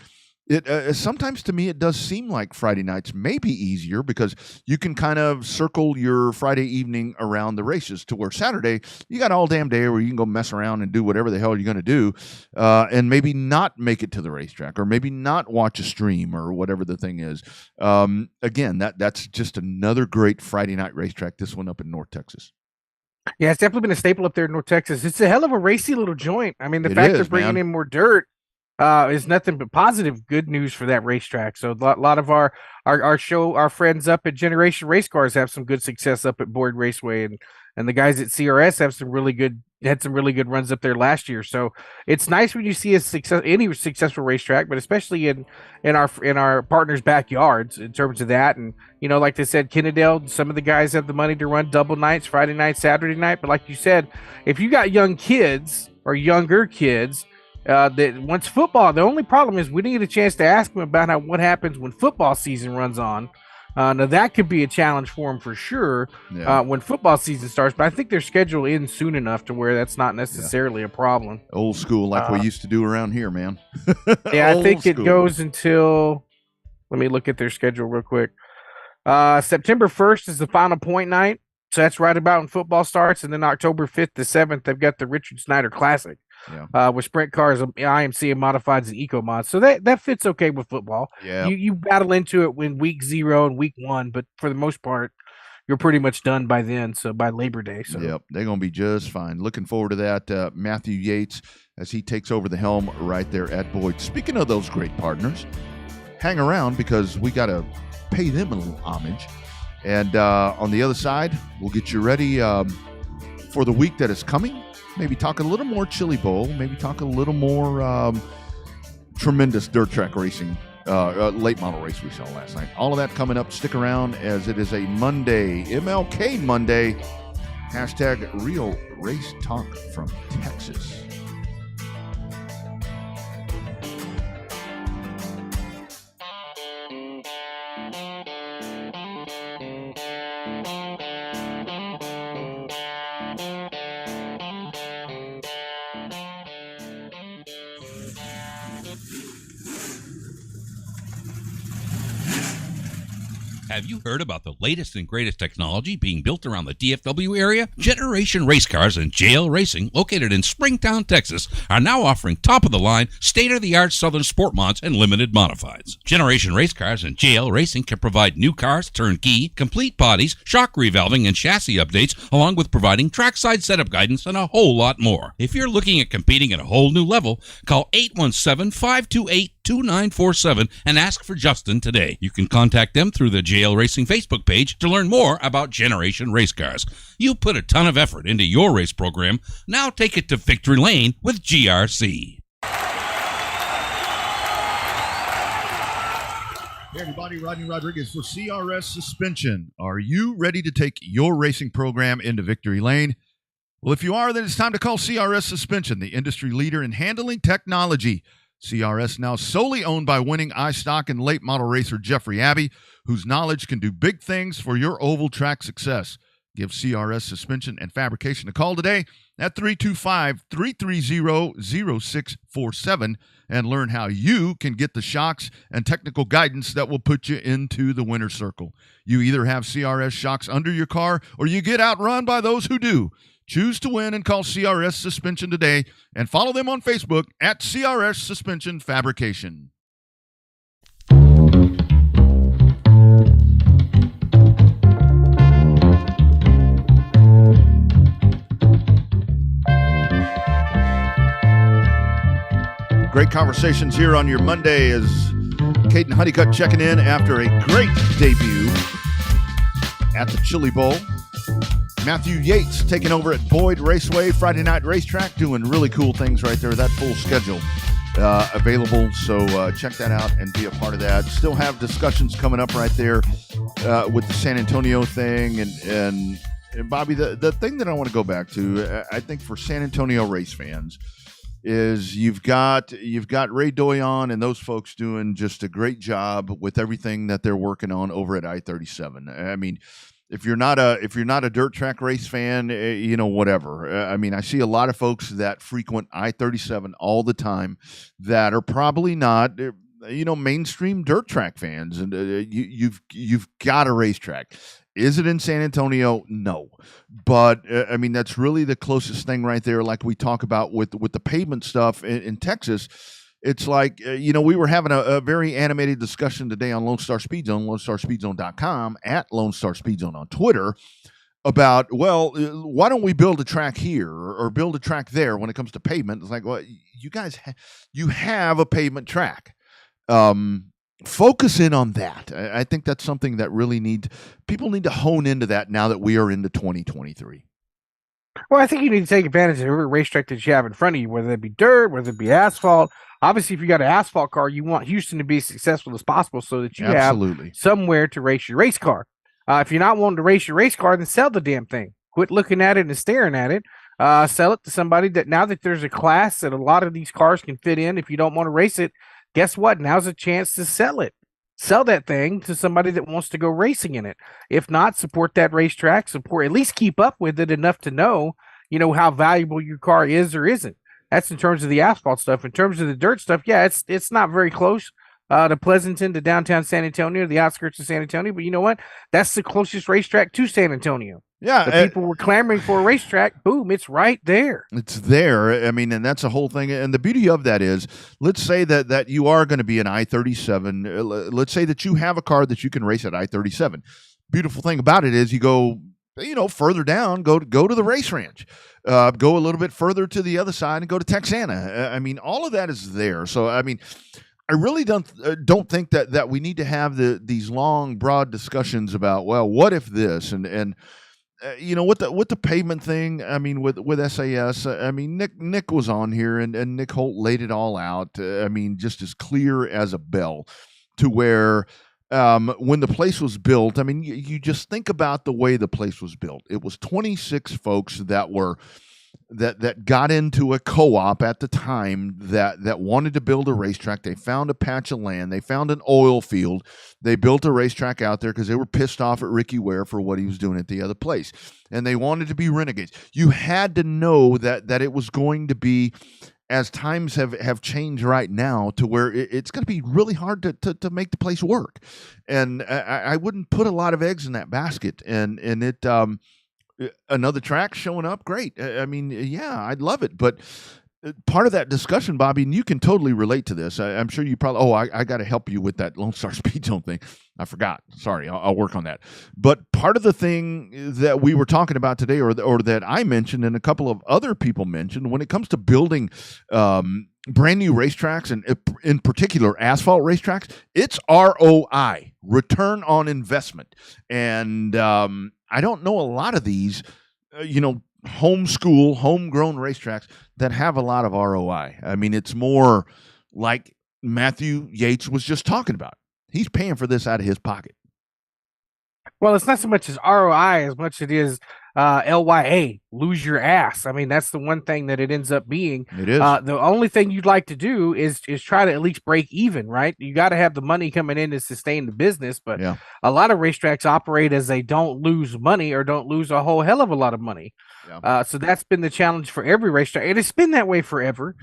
It sometimes to me it does seem like Friday nights may be easier because you can kind of circle your Friday evening around the races, to where Saturday you got all damn day where you can go mess around and do whatever the hell you're going to do, and maybe not make it to the racetrack, or maybe not watch a stream or whatever the thing is. Again, that's just another great Friday night racetrack. This one up in North Texas. Yeah, it's definitely been a staple up there in North Texas. It's a hell of a racy little joint. I mean, the fact they're bringing in more dirt is nothing but positive, good news for that racetrack. So a lot of our friends up at Generation Race Cars have some good success up at Boyd Raceway, and the guys at CRS had some really good runs up there last year. So it's nice when you see any successful racetrack, but especially in our partners' backyards in terms of that. And like they said, Kennedale, some of the guys have the money to run double nights, Friday night, Saturday night. But like you said, if you got young kids or younger kids, that once football, the only problem is we didn't get a chance to ask them about what happens when football season runs on. Now that could be a challenge for them for sure when football season starts, but I think their schedule ends soon enough to where that's not necessarily a problem. Old school, like we used to do around here, man. Yeah, I think it goes until, let me look at their schedule real quick. September 1st is the final point night, so that's right about when football starts, and then October 5th to 7th, they've got the Richard Snyder Classic. With sprint cars, IMC, and modifieds, and eco mods, so that fits okay with football. You battle into it when week 0 and week 1, but for the most part, you're pretty much done by then. So by Labor Day, so they're gonna be just fine. Looking forward to that. Matthew Yates as he takes over the helm right there at Boyd. Speaking of those great partners, hang around because we got to pay them a little homage. And on the other side, we'll get you ready for the week that is coming. Maybe talk a little more Chili Bowl. Maybe talk a little more tremendous dirt track racing, late model race we saw last night. All of that coming up. Stick around as it is a Monday, MLK Monday. # Real Race Talk from Texas. Have you heard about the latest and greatest technology being built around the DFW area? Generation Race Cars and JL Racing, located in Springtown, Texas, are now offering top-of-the-line, state-of-the-art Southern Sport mods and limited modifieds. Generation Race Cars and JL Racing can provide new cars, turnkey, complete bodies, shock revalving, and chassis updates, along with providing trackside setup guidance and a whole lot more. If you're looking at competing at a whole new level, call 817-528-2947 and ask for Justin today. You can contact them through the JL Racing Facebook page to learn more about Generation Race Cars. You put a ton of effort into your race program. Now take it to victory lane with GRC. Hey everybody, Rodney Rodriguez for CRS Suspension. Are you ready to take your racing program into victory lane? Well, if you are, then it's time to call CRS Suspension, the industry leader in handling technology. CRS now solely owned by winning iStock and late model racer Jeffrey Abbey, whose knowledge can do big things for your oval track success. Give CRS Suspension and Fabrication a call today at 325-330-0647 and learn how you can get the shocks and technical guidance that will put you into the winner's circle. You either have CRS shocks under your car or you get outrun by those who do. Choose to win and call CRS Suspension today and follow them on Facebook at CRS Suspension Fabrication. Great conversations here on your Monday as Caden Honeycutt checking in after a great debut at the Chili Bowl. Matthew Yates taking over at Boyd Raceway Friday Night Racetrack, doing really cool things right there. That full schedule available, so check that out and be a part of that. Still have discussions coming up right there with the San Antonio thing. And Bobby, the thing that I want to go back to, I think for San Antonio race fans, is you've got Ray Doyon and those folks doing just a great job with everything that they're working on over at I-37. I mean, if you're not a dirt track race fan, whatever. I mean, I see a lot of folks that frequent I-37 all the time that are probably not, mainstream dirt track fans, and you've got a racetrack. Is it in San Antonio? No. But, I mean, that's really the closest thing right there, like we talk about with the pavement stuff in Texas. It's like, we were having a very animated discussion today on Lone Star Speed Zone, LoneStarSpeedZone.com, at Lone Star Speed Zone on Twitter, about, well, why don't we build a track here or build a track there when it comes to pavement? It's like, well, you guys, you have a pavement track. Focus in on that. I think that's something that really people need to hone into that now that we are into 2023. Well, I think you need to take advantage of every racetrack that you have in front of you, whether it be dirt, whether it be asphalt. Obviously, if you got an asphalt car, you want Houston to be as successful as possible so that you have somewhere to race your race car. If you're not wanting to race your race car, then sell the damn thing. Quit looking at it and staring at it. Sell it to somebody that, now that there's a class that a lot of these cars can fit in, if you don't want to race it, guess what? Now's a chance to sell it. Sell that thing to somebody that wants to go racing in it. If not, support that racetrack. At least keep up with it enough to know, how valuable your car is or isn't. That's in terms of the asphalt stuff. In terms of the dirt stuff, yeah, it's not very close to Pleasanton, to downtown San Antonio, the outskirts of San Antonio. But you know what? That's the closest racetrack to San Antonio. Yeah, the people were clamoring for a racetrack. Boom, it's right there. It's there. I mean, and that's the whole thing. And the beauty of that is, let's say that you are going to be an I-37. Let's say that you have a car that you can race at I-37. Beautiful thing about it is you go, further down, go to the race ranch, go a little bit further to the other side and go to Texana. I mean, all of that is there. So, I mean, I really don't think that we need to have these long, broad discussions about, well, what if this and with the pavement thing. I mean, with SAS, I mean, Nick was on here and Nick Holt laid it all out. I mean, just as clear as a bell, to where when the place was built, I mean, you just think about the way the place was built. It was 26 folks that got into a co-op at the time that wanted to build a racetrack. They found a patch of land. They found an oil field. They built a racetrack out there because they were pissed off at Ricky Ware for what he was doing at the other place. And they wanted to be renegades. You had to know that it was going to be, as times have changed right now, to where it's going to be really hard to make the place work. And I wouldn't put a lot of eggs in that basket. And it another track showing up, great. I mean, yeah, I'd love it. But part of that discussion, Bobby, and you can totally relate to this. I'm sure you probably, I got to help you with that Lone Star Speed Zone thing. I forgot. Sorry, I'll work on that. But part of the thing that we were talking about today, or that I mentioned and a couple of other people mentioned, when it comes to building brand new racetracks, and in particular asphalt racetracks, it's ROI, return on investment. And I don't know a lot of these, homegrown racetracks that have a lot of ROI. I mean, it's more like Matthew Yates was just talking about. He's paying for this out of his pocket. Well, it's not so much as ROI as much as it is LYA, lose your ass. I mean, that's the one thing that it ends up being. It is. The only thing you'd like to do is try to at least break even, right? You got to have the money coming in to sustain the business, but a lot of racetracks operate as they don't lose money or don't lose a whole hell of a lot of money. So that's been the challenge for every racetrack, and it's been that way forever.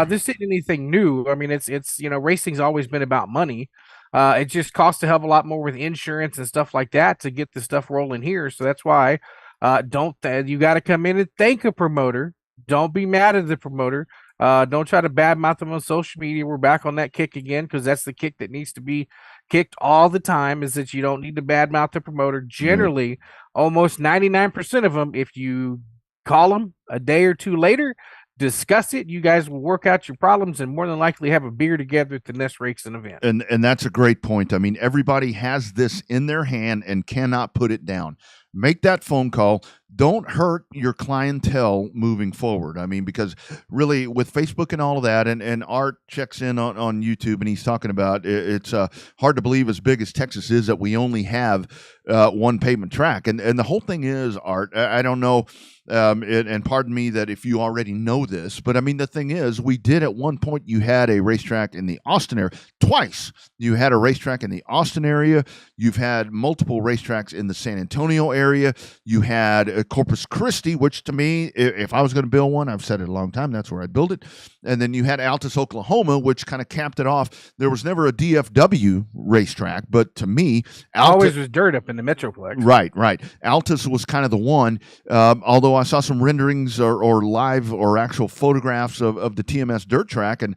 This isn't anything new. I mean, it's racing's always been about money. It just costs a hell of a lot more with insurance and stuff like that to get the stuff rolling here. So that's why you got to come in and thank a promoter. Don't be mad at the promoter. Don't try to badmouth them on social media. We're back on that kick again, because that's the kick that needs to be kicked all the time, is that you don't need to badmouth the promoter. Generally, almost 99% of them, if you call them a day or two later, discuss it, you guys will work out your problems and more than likely have a beer together at the next racing event. And that's a great point. I mean, everybody has this in their hand and cannot put it down. Make that phone call. Don't hurt your clientele moving forward. I mean, because really with Facebook and all of that, and Art checks in on YouTube and he's talking about it's hard to believe, as big as Texas is, that we only have one pavement track. And the whole thing is, Art, I don't know, and pardon me that if you already know this, but I mean, the thing is, we did at one point, you had a racetrack in the Austin area. Twice you had a racetrack in the Austin area. You've had multiple racetracks in the San Antonio area. You had Corpus Christi, which to me, if I was going to build one, I've said it a long time, that's where I'd build it. And then you had Altus, Oklahoma, which kind of capped it off. There was never a DFW racetrack, but to me, always was dirt up in the Metroplex. Right. Altus was kind of the one, although I saw some renderings or live or actual photographs of the TMS dirt track, and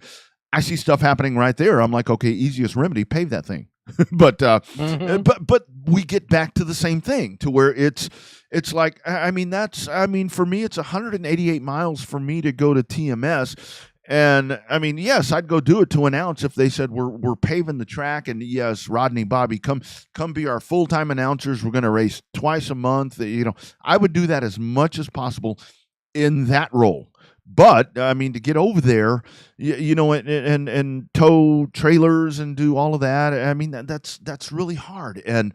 I see stuff happening right there. I'm like, okay, easiest remedy, pave that thing. but we get back to the same thing, to where it's like, I mean, for me, it's 188 miles for me to go to TMS. And I mean, yes, I'd go do it to announce if they said we're paving the track, and yes, Rodney, Bobby, come be our full-time announcers. We're going to race twice a month. I would do that as much as possible in that role. But I mean, to get over there, and tow trailers and do all of that, I mean, that's really hard. And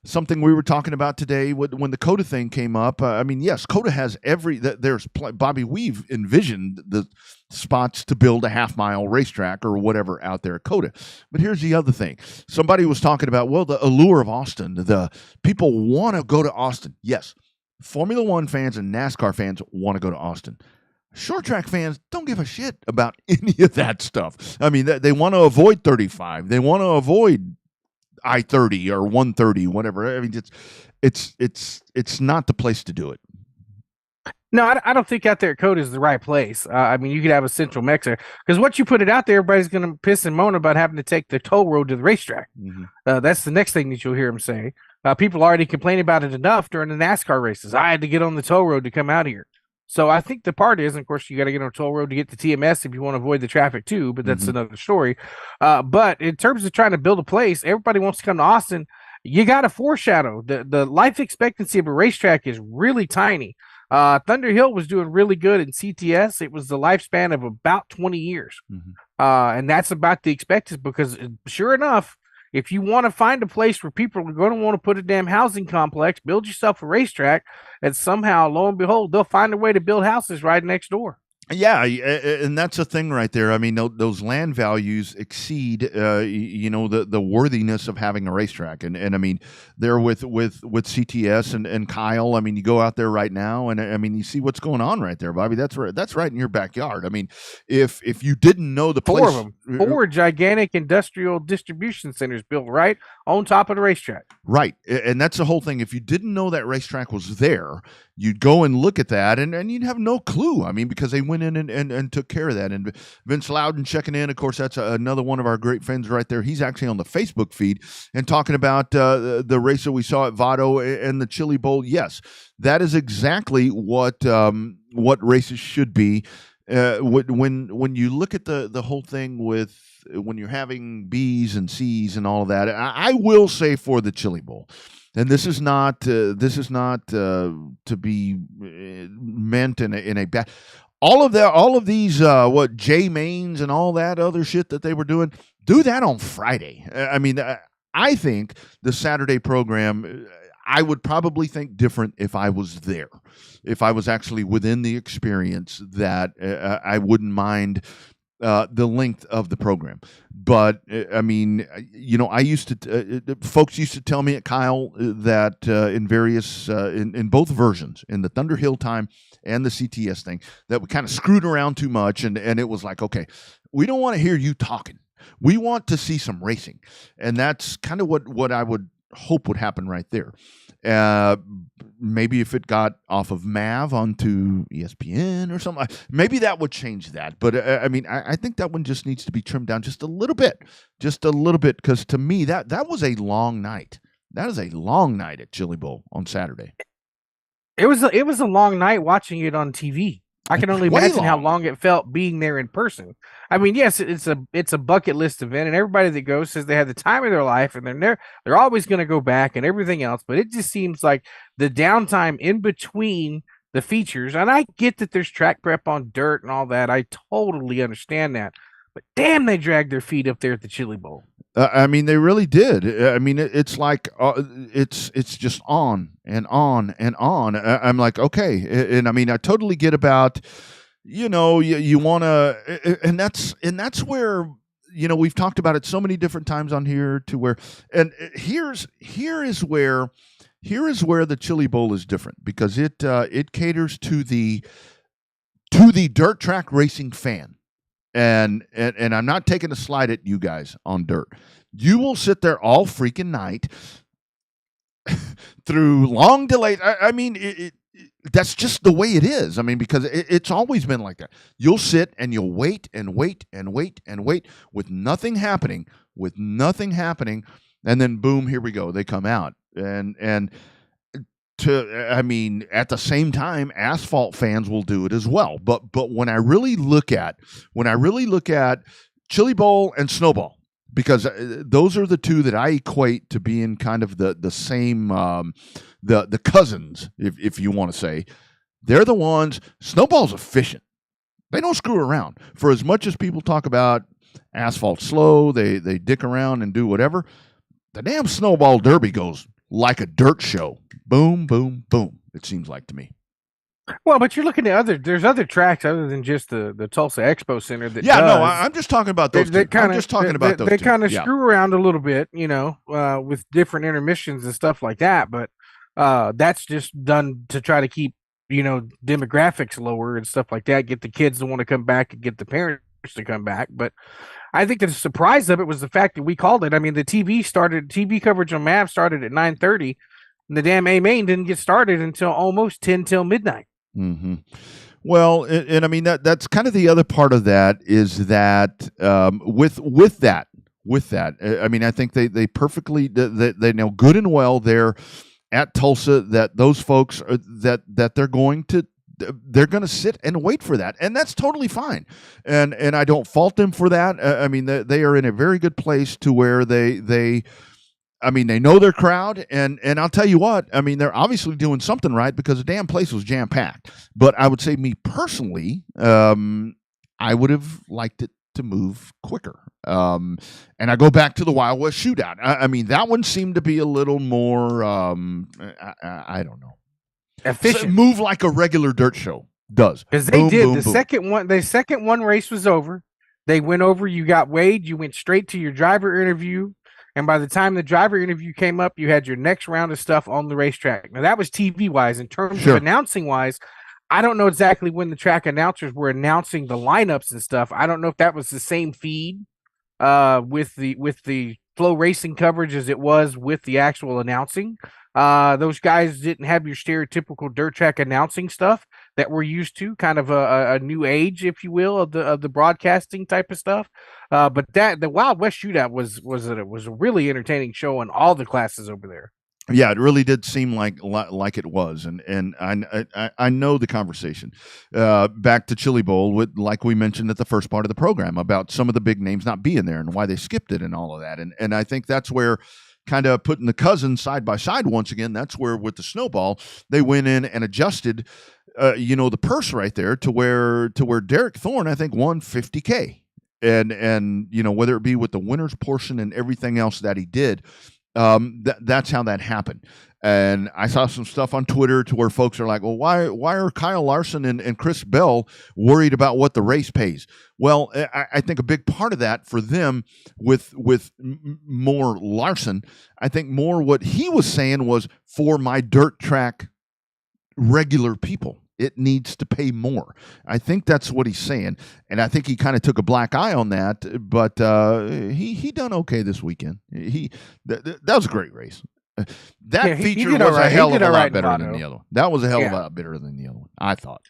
something we were talking about today when the COTA thing came up. I mean, yes, COTA has Bobby, we've envisioned the spots to build a half-mile racetrack or whatever out there at COTA. But here's the other thing. Somebody was talking about, well, the allure of Austin. The people want to go to Austin. Yes, Formula One fans and NASCAR fans want to go to Austin. Short track fans don't give a shit about any of that stuff. I mean, they want to avoid 35. They want to avoid I-30 or 130, whatever. I mean, it's not the place to do it. No, I don't think out there at COTA is the right place. I mean, you could have a Central Mexico, because once you put it out there, everybody's going to piss and moan about having to take the toll road to the racetrack. Mm-hmm. That's the next thing that you'll hear them say. People already complain about it enough during the NASCAR races. I had to get on the toll road to come out here. So I think the part is, and of course, you got to get on a toll road to get to TMS if you want to avoid the traffic too, but that's another story. But in terms of trying to build a place, everybody wants to come to Austin. You got to foreshadow. The life expectancy of a racetrack is really tiny. Thunder Hill was doing really good in CTS. It was the lifespan of about 20 years. And that's about the expected, because sure enough, if you want to find a place where people are going to want to put a damn housing complex, build yourself a racetrack, and somehow, lo and behold, they'll find a way to build houses right next door. Yeah, and that's a thing right there. I mean, those land values exceed, the worthiness of having a racetrack. And I mean, there with CTS and Kyle. I mean, you go out there right now, and I mean, you see what's going on right there, Bobby. That's right in your backyard. I mean, if you didn't know the place, 4 of them, 4 gigantic industrial distribution centers built right on top of the racetrack. Right, and that's the whole thing. If you didn't know that racetrack was there, you'd go and look at that, and you'd have no clue. I mean, because they went in and took care of that. And Vince Loudon checking in. Of course, that's another one of our great friends right there. He's actually on the Facebook feed and talking about the race that we saw at Vado and the Chili Bowl. Yes, that is exactly what races should be. When you look at the whole thing with when you're having B's and C's and all of that, I will say for the Chili Bowl. And this is not to be meant in a bad. All of these J Mains and all that other shit that they were doing, do that on Friday. I mean, I think the Saturday program, I would probably think different if I was there, if I was actually within the experience. That I wouldn't mind the length of the program. But I mean, I used to folks used to tell me at Kyle that in various in both versions, in the Thunderhill time and the CTS thing, that we kind of screwed around too much, and it was like, okay, we don't want to hear you talking. We want to see some racing, and that's kind of what I would hope would happen right there. Maybe if it got off of MAV onto ESPN or something, maybe that would change that. But I mean, I think that one just needs to be trimmed down just a little bit, because to me that was a long night. That is a long night at Chili Bowl on Saturday. It was a long night watching it on TV. I can only imagine how long it felt being there in person. I mean, yes, it's a bucket list event, and everybody that goes says they had the time of their life, and they're always going to go back and everything else. But it just seems like the downtime in between the features, and I get that there's track prep on dirt and all that. I totally understand that. But damn, they dragged their feet up there at the Chili Bowl. I mean, they really did. I mean, it's like it's just on and on and on. I'm like, okay, and I mean, I totally get about, you want to, and that's where, we've talked about it so many different times on here to where, and here is where the Chili Bowl is different, because it caters to the dirt track racing fan. And I'm not taking a slide at you guys on dirt. You will sit there all freaking night through long delays. I mean, that's just the way it is. I mean, because it's always been like that. You'll sit and you'll wait and wait and wait and wait with nothing happening, and then boom, here we go. They come out. And at the same time, asphalt fans will do it as well. But when I really look at Chili Bowl and Snowball, because those are the two that I equate to being kind of the same, the cousins, if you want to say. They're the ones. Snowball's efficient. They don't screw around. For as much as people talk about asphalt slow, they dick around and do whatever. The damn Snowball Derby goes like a dirt show. Boom, boom, boom. It seems like to me. Well, but you're looking at there's other tracks other than just the Tulsa Expo Center that I'm just talking about those two. I'm just talking about those two. They kind of screw around a little bit, with different intermissions and stuff like that. But that's just done to try to keep, demographics lower and stuff like that. Get the kids to want to come back and get the parents to come back. But I think the surprise of it was the fact that we called it. I mean, the TV coverage on MAV started at 9:30. And the damn A-Main didn't get started until almost 10 till midnight. Mm-hmm. Well, and I mean, that's kind of the other part of that is that with that, I mean, I think they perfectly, they know good and well there at Tulsa that those folks are, that they're going to sit and wait for that, and that's totally fine, and I don't fault them for that. I mean, they are in a very good place to where they know their crowd, and I'll tell you what, I mean, they're obviously doing something right, because the damn place was jam packed. But I would say, me personally, I would have liked it to move quicker. And I go back to the Wild West Shootout. I mean, that one seemed to be a little more, I don't know, efficient. Move like a regular dirt show does. Because they did. The second one race was over. They went over. You got weighed. You went straight to your driver interview. And by the time the driver interview came up, you had your next round of stuff on the racetrack. Now, that was TV-wise. In terms of announcing-wise, I don't know exactly when the track announcers were announcing the lineups and stuff. I don't know if that was the same feed with the Flow Racing coverage as it was with the actual announcing. Those guys didn't have your stereotypical dirt track announcing stuff that we're used to, kind of a new age, if you will, of the broadcasting type of stuff. But the Wild West Shootout was a really entertaining show in all the classes over there. Yeah, it really did seem like it was, and I know the conversation. Back to Chili Bowl, like we mentioned at the first part of the program, about some of the big names not being there and why they skipped it and all of that, and I think that's where, kind of putting the cousins side by side once again, that's where with the Snowball they went in and adjusted, the purse right there to where Derek Thorne, I think, won $50K, and whether it be with the winner's portion and everything else that he did. That's how that happened. And I saw some stuff on Twitter to where folks are like, well, why are Kyle Larson and Chris Bell worried about what the race pays? Well, I think a big part of that for them with more Larson, I think more what he was saying was for my dirt track regular people. It needs to pay more. I think that's what he's saying. And I think he kind of took a black eye on that, but he done okay this weekend. That was a great race. That feature was a hell of a lot better than the other one. That was a hell of a lot better than the other one, I thought.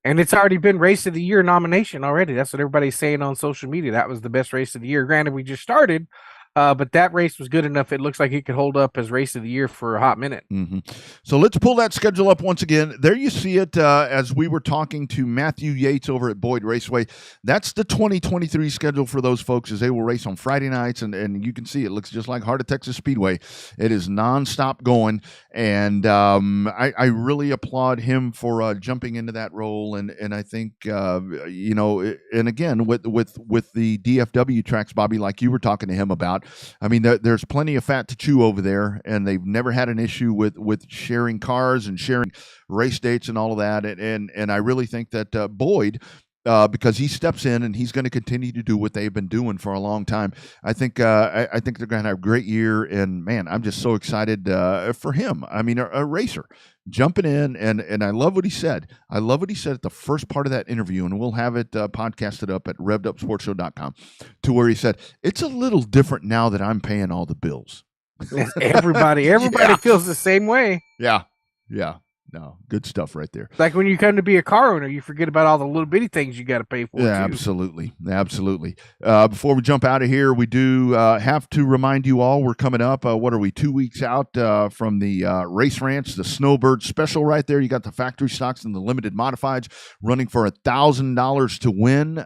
And it's already been Race of the Year nomination already. That's what everybody's saying on social media. That was the best race of the year. Granted, we just started, but that race was good enough. It looks like it could hold up as Race of the Year for a hot minute. Mm-hmm. So let's pull that schedule up once again. There you see it as we were talking to Matthew Yates over at Boyd Raceway. That's the 2023 schedule for those folks as they will race on Friday nights. And you can see it looks just like Heart of Texas Speedway. It is nonstop going. And I really applaud him for jumping into that role. And I think, and again, with the DFW tracks, Bobby, like you were talking to him about, I mean, there's plenty of fat to chew over there, and they've never had an issue with sharing cars and sharing race dates and all of that. And I really think that Boyd, because he steps in and he's going to continue to do what they've been doing for a long time. I think they're going to have a great year, and man, I'm just so excited for him. I mean, a racer jumping in, and I love what he said. I love what he said at the first part of that interview, and we'll have it podcasted up at RevvedUpSportsShow.com, to where he said, it's a little different now that I'm paying all the bills. Everybody feels the same way. Yeah. No, good stuff right there. Like when you come to be a car owner, you forget about all the little bitty things you got to pay for. Yeah, too. Absolutely. Before we jump out of here, we do have to remind you all we're coming up. What are we, 2 weeks out from the Race Ranch, the Snowbird Special right there. You got the factory stocks and the limited modifieds running for $1,000 to win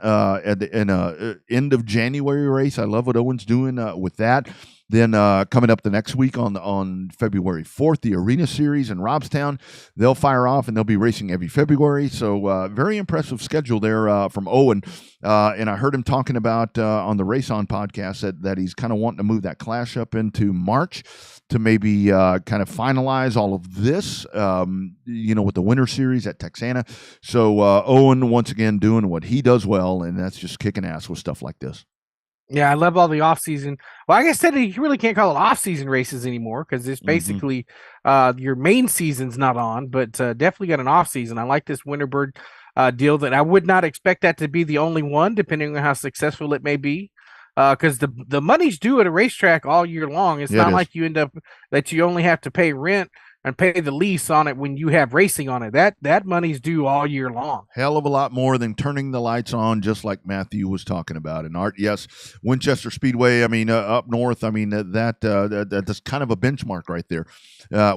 in a end of January race. I love what Owen's doing with that. Then coming up the next week on February 4th, the Arena Series in Robstown. They'll fire off, and they'll be racing every February. So very impressive schedule there from Owen. And I heard him talking about on the Race On podcast that he's kind of wanting to move that clash up into March to maybe kind of finalize all of this, with the Winter Series at Texana. So Owen, once again, doing what he does well, and that's just kicking ass with stuff like this. Yeah, I love all the off-season. Well, I guess that you really can't call it off-season races anymore because it's basically your main season's not on, but definitely got an off-season. I like this Winterbird deal that I would not expect that to be the only one, depending on how successful it may be. Because the money's due at a racetrack all year long. It's not like you end up that you only have to pay rent and pay the lease on it when you have racing on it. That money's due all year long. Hell of a lot more than turning the lights on, just like Matthew was talking about. And Art, yes, Winchester Speedway, I mean, up north, I mean, that's kind of a benchmark right there.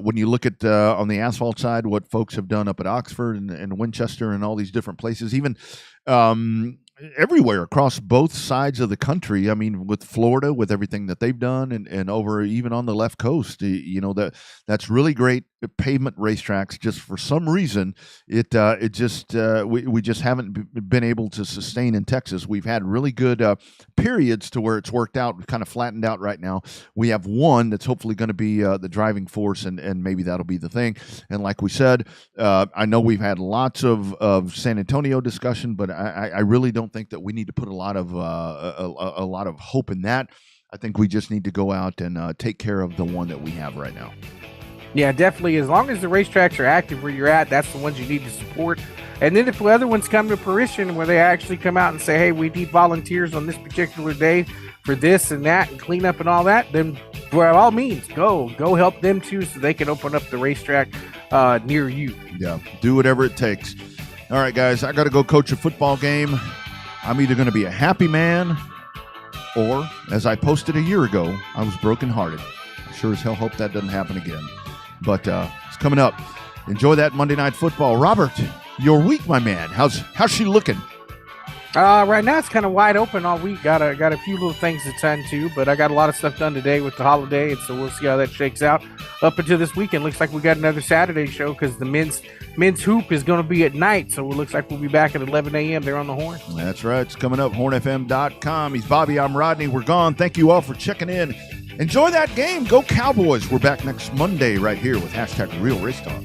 When you look at on the asphalt side, what folks have done up at Oxford and Winchester and all these different places, even everywhere across both sides of the country. I mean, with Florida, with everything that they've done, and over even on the left coast, that's really great pavement racetracks. Just for some reason, we just haven't been able to sustain in Texas. We've had really good periods to where it's worked out. We've kind of flattened out right now. We have one that's hopefully going to be the driving force, and maybe that'll be the thing. And like we said, I know we've had lots of San Antonio discussion, but I really don't think that we need to put a lot of hope in that. I think we just need to go out and take care of the one that we have right now. Yeah, definitely. As long as the racetracks are active where you're at, that's the ones you need to support. And then if the other ones come to fruition where they actually come out and say, hey, we need volunteers on this particular day for this and that and clean up and all that, then by all means, go help them too so they can open up the racetrack near you. Yeah, do whatever it takes. All right, guys, I got to go coach a football game. I'm either going to be a happy man or, as I posted a year ago, I was brokenhearted. I sure as hell hope that doesn't happen again. But it's coming up. Enjoy that Monday Night Football. Robert, your week, my man. How's she looking? Right now it's kind of wide open all week. Got a few little things to tend to, but I got a lot of stuff done today with the holiday, and so we'll see how that shakes out. Up until this weekend, looks like we got another Saturday show because the men's hoop is going to be at night, so it looks like we'll be back at 11 a.m. there on the Horn. That's right. It's coming up, hornfm.com. He's Bobby. I'm Rodney. We're gone. Thank you all for checking in. Enjoy that game. Go Cowboys. We're back next Monday right here with hashtag Real Race Talk.